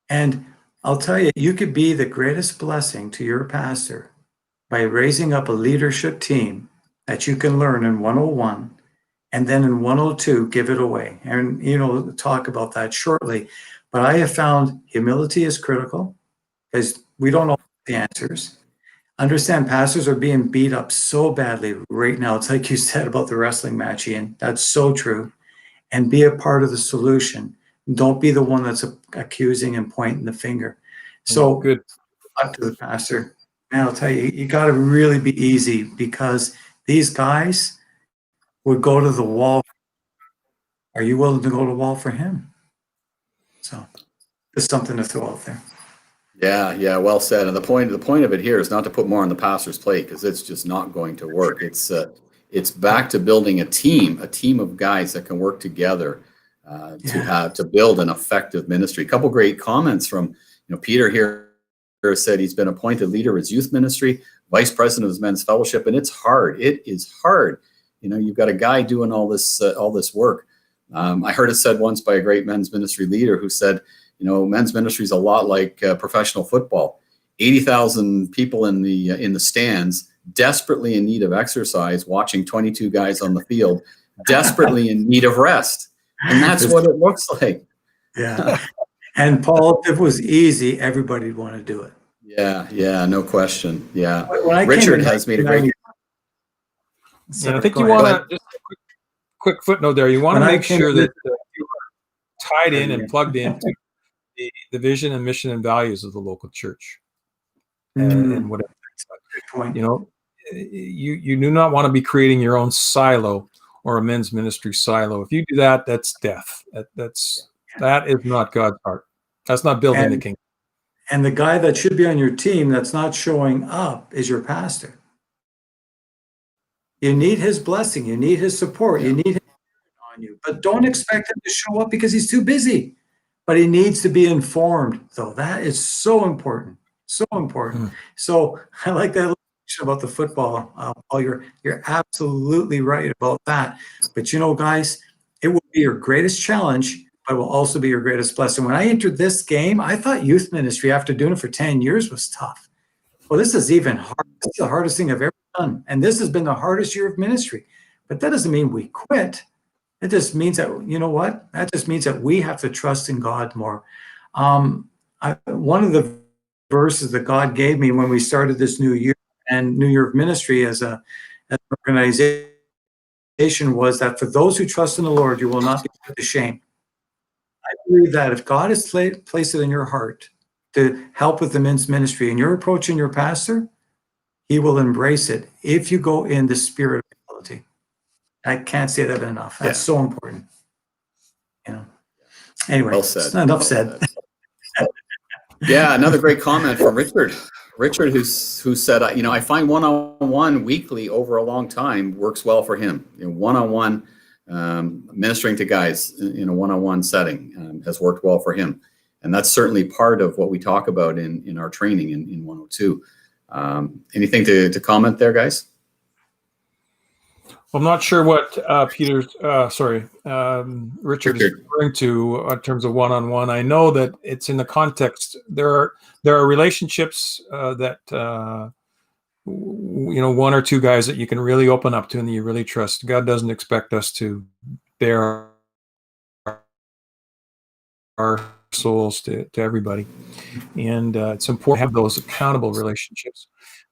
And I'll tell you, you could be the greatest blessing to your pastor by raising up a leadership team that you can learn in 101, and then in 102, give it away. And, talk about that shortly. But I have found humility is critical because we don't know the answers. Understand, pastors are being beat up so badly right now. It's like you said about the wrestling match, Ian. That's so true. And be a part of the solution. Don't be the one that's accusing and pointing the finger. So Good. up to the pastor. Man, I'll tell you, you got to really be easy, because these guys would go to the wall. Are you willing to go to the wall for him? So just something to throw out there. Yeah, well said. And the point of it here is not to put more on the pastor's plate, because it's just not going to work. It's back to building a team of guys that can work together to build an effective ministry. A couple great comments from Peter here said he's been appointed leader of his youth ministry, vice president of his men's fellowship, and it's hard. It is hard. You've got a guy doing all this work. I heard it said once by a great men's ministry leader who said, men's ministry is a lot like professional football. 80,000 people in the stands, desperately in need of exercise, watching 22 guys on the field, desperately in need of rest. And that's what it looks like. Yeah. And Paul, if it was easy, everybody'd want to do it. Yeah, no question. Yeah. When Richard has made a great... I think you want to, just a quick footnote there, you want to make sure that you are tied in and plugged into the vision and mission and values of the local church. And whatever. Good point. You do not want to be creating your own silo or a men's ministry silo. If you do that, that's death. That is not God's heart. That's not building the kingdom. And the guy that should be on your team that's not showing up is your pastor. You need his blessing. You need his support. You need him on you. But don't expect him to show up because he's too busy. But he needs to be informed, though. That is so important. So important. So I like that about the football. Paul, you're absolutely right about that. But guys, it will be your greatest challenge, but will also be your greatest blessing. When I entered this game, I thought youth ministry, after doing it for 10 years, was tough. Well, this is even hard. This is the hardest thing I've ever done. And this has been the hardest year of ministry. But that doesn't mean we quit. It just means that, what? That just means that we have to trust in God more. One of the verses that God gave me when we started this new year and New Year of ministry as an organization was that for those who trust in the Lord, you will not be put to shame. I believe that if God has placed it in your heart to help with the men's ministry and you're approaching your pastor, he will embrace it if you go in the spirit of humility. I can't say that enough. That's so important. Anyway, Well said. Enough said. Yeah, another great comment from Richard. Richard, who said, I find one-on-one weekly over a long time works well for him. One-on-one ministering to guys in a one-on-one setting has worked well for him. And that's certainly part of what we talk about in our training in 102. Anything to comment there, guys? I'm not sure what Richard is referring to in terms of one-on-one. I know that it's in the context. There are relationships that one or two guys that you can really open up to and that you really trust. God doesn't expect us to bare our souls to everybody, and it's important to have those accountable relationships.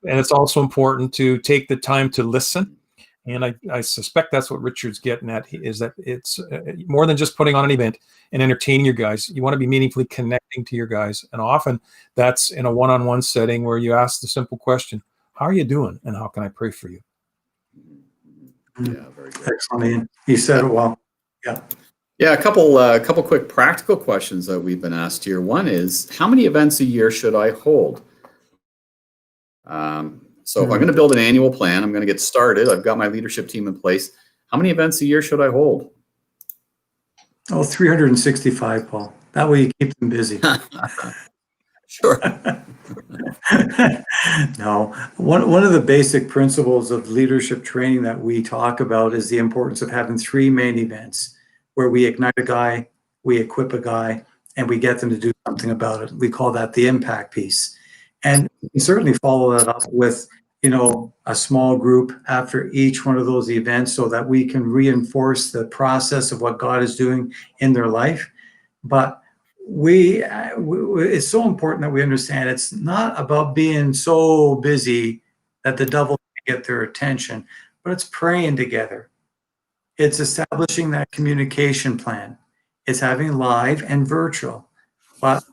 And it's also important to take the time to listen. And I suspect that's what Richard's getting at, is that it's more than just putting on an event and entertaining your guys. You want to be meaningfully connecting to your guys. And often that's in a one-on-one setting where you ask the simple question, how are you doing? And how can I pray for you? Yeah, very good. Excellent. He said it well. Yeah. Yeah, a couple quick practical questions that we've been asked here. One is, how many events a year should I hold? So if I'm going to build an annual plan, I'm going to get started. I've got my leadership team in place. How many events a year should I hold? 365, Paul. That way you keep them busy. Sure. No. One of the basic principles of leadership training that we talk about is the importance of having 3 main events where we ignite a guy, we equip a guy, and we get them to do something about it. We call that the impact piece. And you can certainly follow that up with, a small group after each one of those events so that we can reinforce the process of what God is doing in their life. But it's so important that we understand it's not about being so busy that the devil can get their attention, but it's praying together. It's establishing that communication plan. It's having live and virtual. But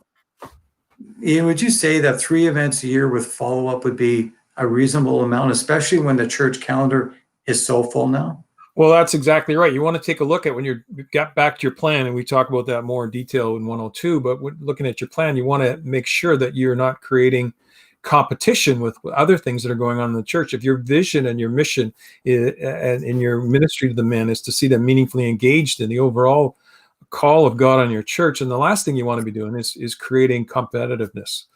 Ian, would you say that 3 events a year with follow-up would be a reasonable amount, especially when the church calendar is so full now? Well, that's exactly right. You want to take a look at when you get back to your plan, and we talk about that more in detail in 102, but looking at your plan, you want to make sure that you're not creating competition with other things that are going on in the church. If your vision and your mission and in your ministry to the men is to see them meaningfully engaged in the overall call of God on your church, and the last thing you want to be doing is creating competitiveness.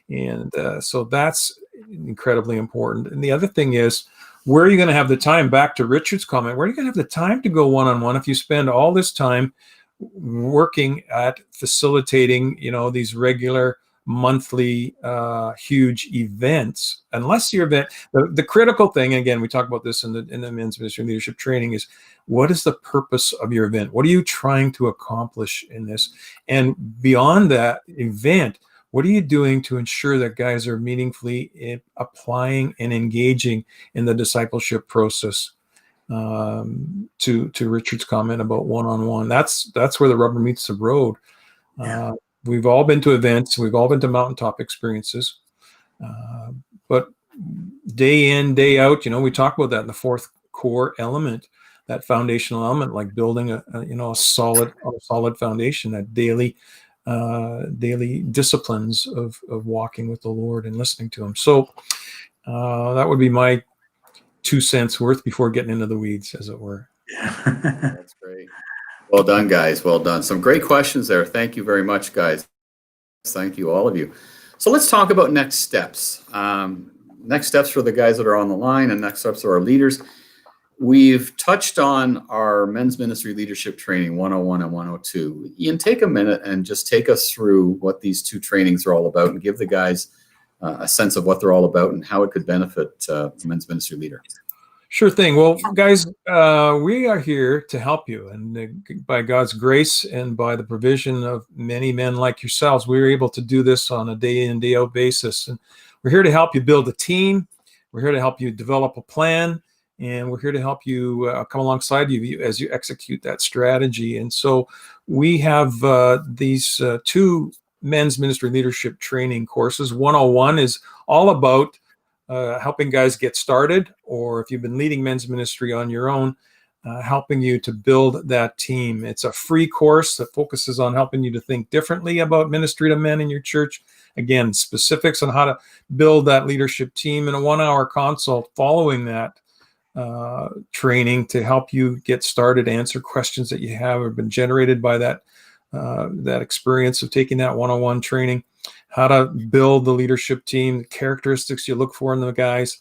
And so that's incredibly important. And the other thing is, where are you going to have the time, back to Richard's comment, where are you going to have the time to go one-on-one if you spend all this time working at facilitating, these regular monthly huge events? Unless your event, the critical thing, again, we talk about this in the men's ministry leadership training, is what is the purpose of your event? What are you trying to accomplish in this? And beyond that event, what are you doing to ensure that guys are meaningfully applying and engaging in the discipleship process? To Richard's comment about one-on-one, that's where the rubber meets the road. We've all been to events, we've all been to mountaintop experiences, but day in, day out, we talk about that in the 4th core element, that foundational element, like building a solid foundation, that daily disciplines of walking with the Lord and listening to him. So that would be my 2 cents worth before getting into the weeds, as it were. That's great. Well done, guys. Well done. Some great questions there. Thank you very much, guys. Thank you, all of you. So let's talk about next steps. Next steps for the guys that are on the line, and next steps for our leaders. We've touched on our men's ministry leadership training 101 and 102. Ian, take a minute and just take us through what these 2 trainings are all about, and give the guys a sense of what they're all about and how it could benefit the men's ministry leader. Sure thing. Well, guys, we are here to help you, and by God's grace and by the provision of many men like yourselves, we're able to do this on a day in, day out basis. And we're here to help you build a team. We're here to help you develop a plan, and we're here to help you come alongside you as you execute that strategy. And so we have these 2 men's ministry leadership training courses. 101 is all about helping guys get started, or if you've been leading men's ministry on your own, helping you to build that team. It's a free course that focuses on helping you to think differently about ministry to men in your church. Again, specifics on how to build that leadership team, and a 1-hour consult following that training to help you get started, answer questions that you have or been generated by that experience of taking that 101 training, how to build the leadership team, the characteristics you look for in the guys,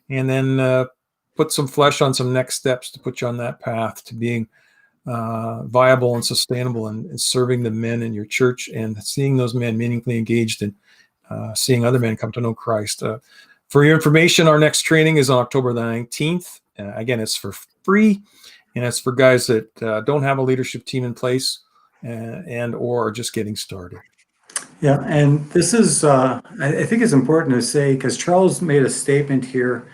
and then put some flesh on some next steps to put you on that path to being viable and sustainable and serving the men in your church, and seeing those men meaningfully engaged and seeing other men come to know Christ. For your information, our next training is on October the 19th. Again, it's for free, and it's for guys that don't have a leadership team in place and or are just getting started. Yeah, and this is, I think it's important to say, because Charles made a statement here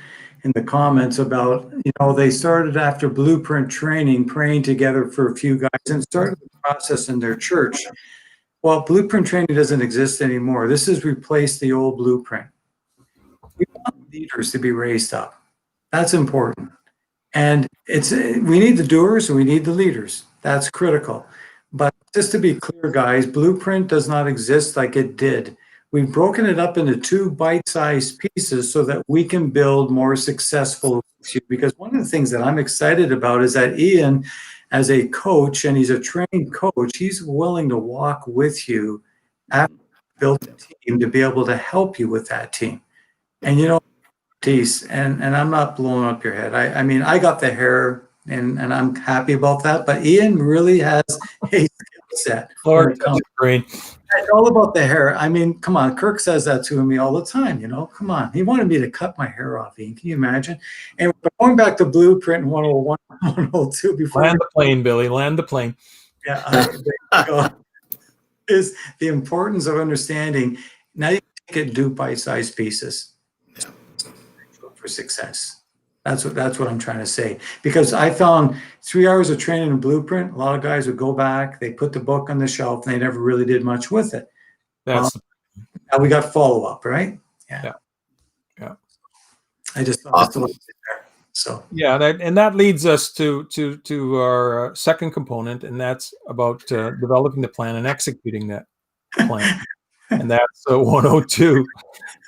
in the comments about, they started after blueprint training, praying together for a few guys, and started the process in their church. Well, blueprint training doesn't exist anymore. This has replaced the old blueprint. We want leaders to be raised up. That's important. And we need the doers and we need the leaders. That's critical. But just to be clear, guys, blueprint does not exist like it did. We've broken it up into 2 bite-sized pieces so that we can build more successful. Because one of the things that I'm excited about is that Ian, as a coach, and he's a trained coach, he's willing to walk with you after you build a team to be able to help you with that team. And and I'm not blowing up your head. I mean, I got the hair, and I'm happy about that. But Ian really has a skill set. Lord, touch the brain. It's all about the hair. I mean, come on. Kirk says that to me all the time. Come on. He wanted me to cut my hair off. Ian, can you imagine? And going back to blueprint 101, 102 before. Land the plane, Billy. Land the plane. Yeah. There you go. is the importance of understanding. Now you take it, do bite-sized pieces for success. That's what I'm trying to say. Because I found 3 hours of training and blueprint, a lot of guys would go back, they put the book on the shelf, and they never really did much with it. That's Now we got follow-up, right? Yeah. I just thought Awesome. that's there. So yeah, that leads us to our second component, and that's about developing the plan and executing that plan. And that's 102.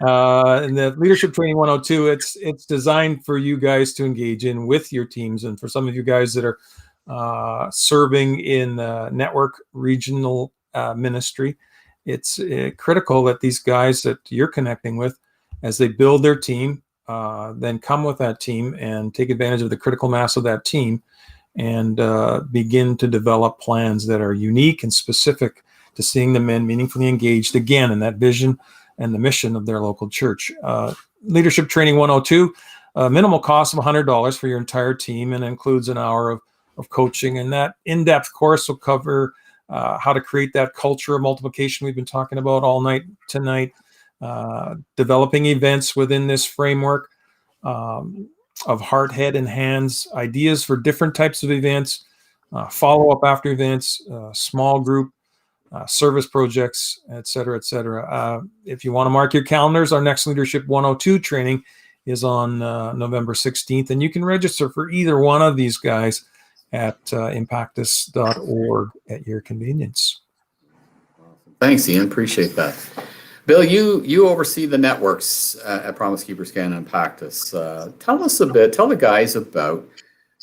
And the leadership training 102, it's designed for you guys to engage in with your teams, and for some of you guys that are serving in network regional ministry, it's critical that these guys that you're connecting with, as they build their team, then come with that team and take advantage of the critical mass of that team, and begin to develop plans that are unique and specific to seeing the men meaningfully engaged again in that vision and the mission of their local church. Leadership Training 102, minimal cost of $100 for your entire team, and includes an hour of coaching. And that in-depth course will cover how to create that culture of multiplication we've been talking about all night tonight, developing events within this framework of heart, head, and hands, ideas for different types of events, follow-up after events, small group, service projects, et cetera, et cetera. If you want to mark your calendars, our next Leadership 102 training is on November 16th, and you can register for either one of these guys at impactus.or at your convenience. Thanks, Ian. Appreciate that. Bill, you oversee the networks at Promise Keepers Canada and Impactus. Tell the guys about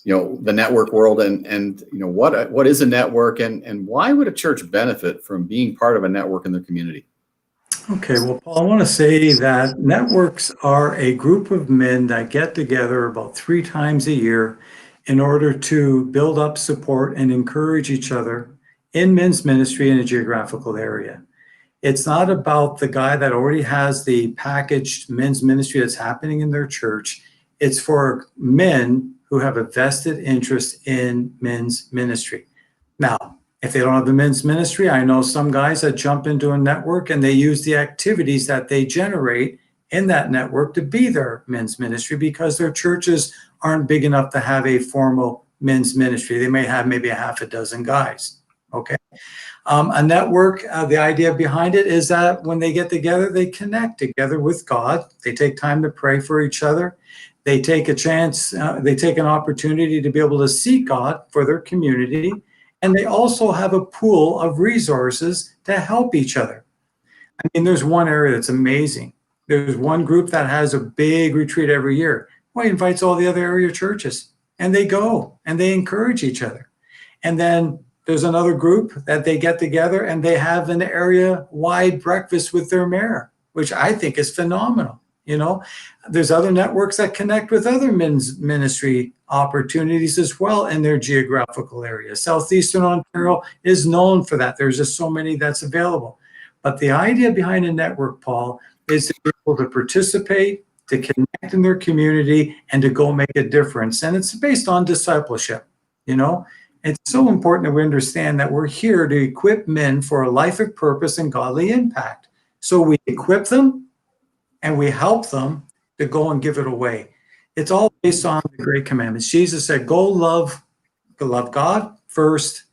the network world, and what is a network, and why would a church benefit from being part of a network in their community? Okay, well, Paul, I want to say that networks are a group of men that get together about 3 times a year in order to build up support and encourage each other in men's ministry in a geographical area. It's not about the guy that already has the packaged men's ministry that's happening in their church. It's for men who have a vested interest in men's ministry. Now, if they don't have the men's ministry, I know some guys that jump into a network and they use the activities that they generate in that network to be their men's ministry, because their churches aren't big enough to have a formal men's ministry. They may have maybe a half a dozen guys. Okay. A network, the idea behind it is that when they get together, they connect together with God. They take time to pray for each other. They take a chance, they take an opportunity to be able to seek God for their community. And they also have a pool of resources to help each other. I mean, there's one area that's amazing. There's one group that has a big retreat every year. Well, he invites all the other area churches, and they go and they encourage each other. And then there's another group that they get together and they have an area-wide breakfast with their mayor, which I think is phenomenal. There's other networks that connect with other men's ministry opportunities as well in their geographical area. Southeastern Ontario is known for that. There's just so many that's available. But the idea behind a network, Paul, is to be able to participate, to connect in their community, and to go make a difference. And it's based on discipleship. It's so important that we understand that we're here to equip men for a life of purpose and godly impact. So we equip them and we help them to go and give it away. It's all based on the great commandments. Jesus said, go love God first,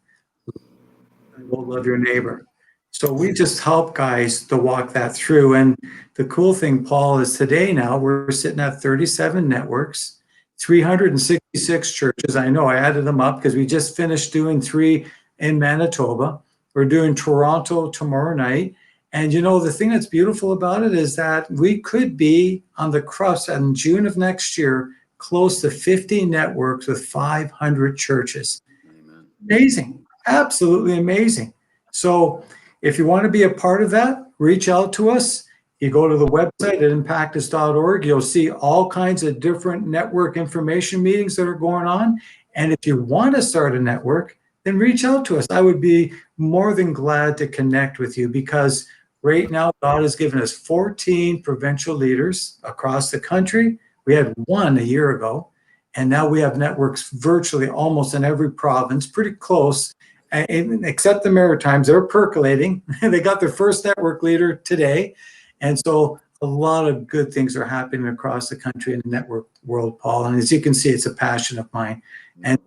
and go love your neighbor. So we just help guys to walk that through. And the cool thing, Paul, is today now we're sitting at 37 networks, 366 churches. I know I added them up because we just finished doing 3 in Manitoba. We're doing Toronto tomorrow night. And the thing that's beautiful about it is that we could be on the crust in June of next year, close to 50 networks with 500 churches. Amen. Amazing. Absolutely amazing. So if you want to be a part of that, reach out to us. You go to the website at impactus.org. You'll see all kinds of different network information meetings that are going on. And if you want to start a network, then reach out to us. I would be more than glad to connect with you, because right now God has given us 14 provincial leaders across the country. We had 1 a year ago, and now we have networks virtually almost in every province, pretty close. except the Maritimes, they're percolating. They got their first network leader today. And so a lot of good things are happening across the country in the network world, Paul. And as you can see, it's a passion of mine. And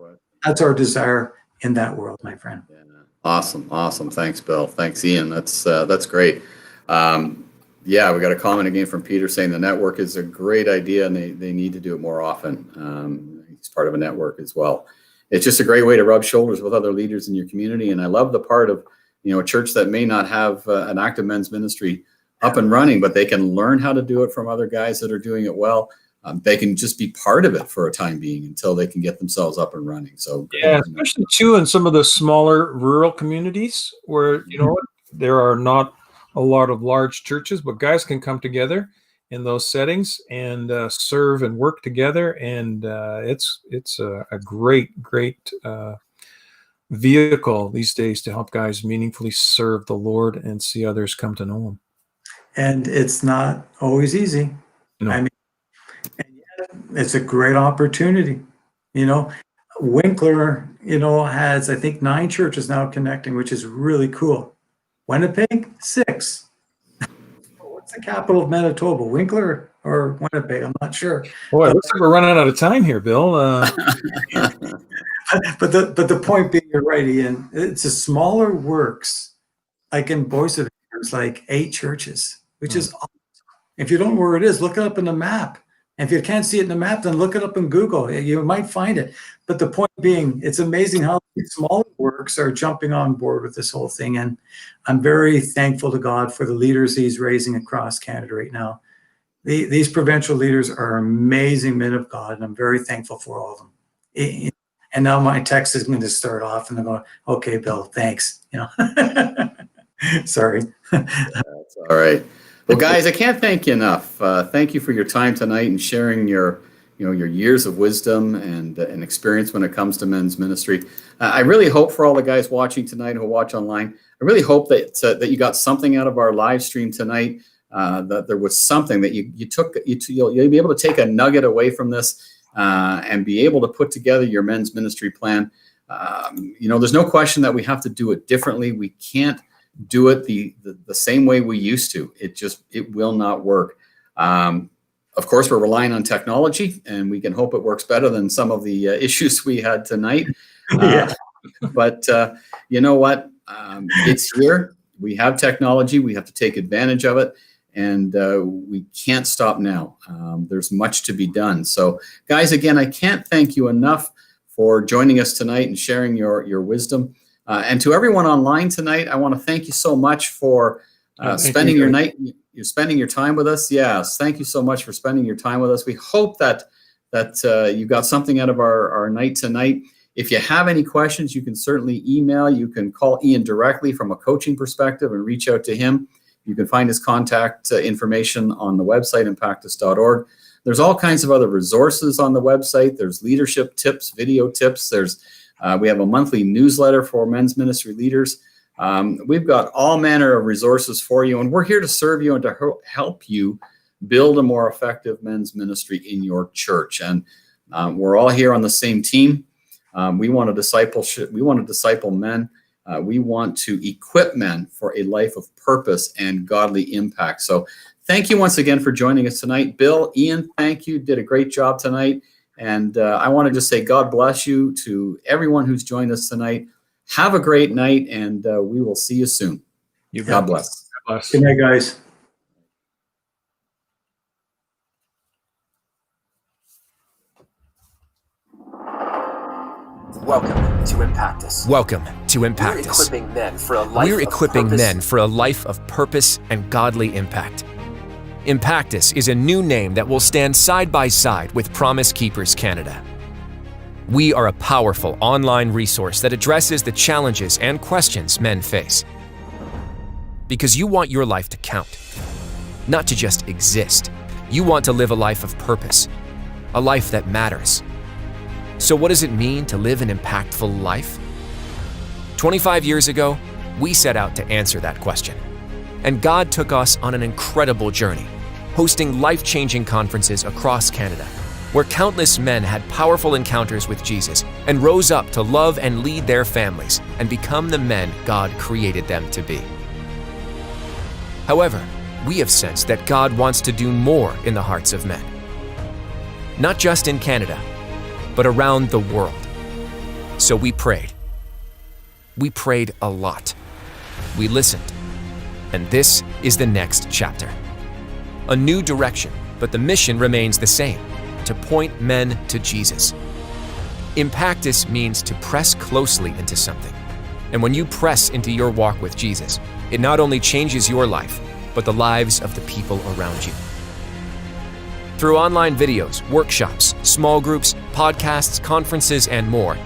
that's our desire in that world, my friend. Yeah. Awesome. Thanks, Bill. Thanks, Ian. That's great. Yeah, we got a comment again from Peter saying the network is a great idea and they need to do it more often. He's part of a network as well. It's just a great way to rub shoulders with other leaders in your community. And I love the part of, a church that may not have an active men's ministry up and running, but they can learn how to do it from other guys that are doing it well. They can just be part of it for a time being until they can get themselves up and running. So yeah, especially too in some of the smaller rural communities where, there are not a lot of large churches, but guys can come together in those settings and serve and work together. And it's a great vehicle these days to help guys meaningfully serve the Lord and see others come to know him. And it's not always easy. No. I mean, and yet it's a great opportunity. Winkler, has, I think, 9 churches now connecting, which is really cool. Winnipeg, 6. What's the capital of Manitoba? Winkler or Winnipeg? I'm not sure. Boy, it looks like we're running out of time here, Bill. But the point being, you're right, Ian. It's a smaller works, like in Boise, there's like 8 churches, which is awesome. If you don't know where it is, look it up in the map. And if you can't see it in the map, then look it up in Google. You might find it. But the point being, it's amazing how smaller works are jumping on board with this whole thing. And I'm very thankful to God for the leaders he's raising across Canada right now. These provincial leaders are amazing men of God, and I'm very thankful for all of them. And now my text is going to start off, and I'm going, okay, Bill, thanks. Sorry. That's all right. Well, guys, I can't thank you enough. Thank you for your time tonight and sharing your years of wisdom and experience when it comes to men's ministry. I really hope for all the guys watching tonight who watch online, I really hope that you got something out of our live stream tonight. That there was something that you'll be able to take a nugget away from this and be able to put together your men's ministry plan. There's no question that we have to do it differently. We can't do it the same way we used to. It will not work. Of course, we're relying on technology, and we can hope it works better than some of the issues we had tonight. But you know what? It's here. We have technology. We have to take advantage of it, and we can't stop now. There's much to be done. So, guys, again, I can't thank you enough for joining us tonight and sharing your wisdom. And to everyone online tonight, I want to thank you so much for spending your night. You're spending your time with us. Yes, thank you so much for spending your time with us. We hope that you got something out of our night tonight. If you have any questions, you can certainly email. You can call Ian directly from a coaching perspective and reach out to him. You can find his contact information on the website, impactus.or. There's all kinds of other resources on the website. There's leadership tips, video tips. We have a monthly newsletter for men's ministry leaders. We've got all manner of resources for you, and we're here to serve you and to help you build a more effective men's ministry in your church. And we're all here on the same team. We want to discipleship. We want to disciple men. We want to equip men for a life of purpose and godly impact. So thank you once again for joining us tonight. Bill, Ian, thank you. Did a great job tonight. And I want to just say God bless you to everyone who's joined us tonight. Have a great night, and we will see you soon. God bless. God bless. Good night, guys. Welcome to Impactus. Welcome to Impactus. We're equipping men for a life of purpose and godly impact. Impactus is a new name that will stand side by side with Promise Keepers Canada. We are a powerful online resource that addresses the challenges and questions men face. Because you want your life to count, not to just exist. You want to live a life of purpose, a life that matters. So what does it mean to live an impactful life? 25 years ago, we set out to answer that question. And God took us on an incredible journey, hosting life-changing conferences across Canada, where countless men had powerful encounters with Jesus and rose up to love and lead their families and become the men God created them to be. However, we have sensed that God wants to do more in the hearts of men. Not just in Canada, but around the world. So we prayed. We prayed a lot. We listened. And this is the next chapter. A new direction, but the mission remains the same, to point men to Jesus. Impactus means to press closely into something. And when you press into your walk with Jesus, it not only changes your life, but the lives of the people around you. Through online videos, workshops, small groups, podcasts, conferences, and more,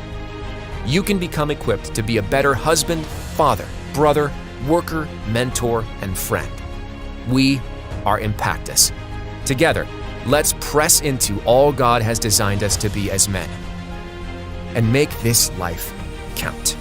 you can become equipped to be a better husband, father, brother, worker, mentor, and friend. We are Impactus. Together, let's press into all God has designed us to be as men and make this life count.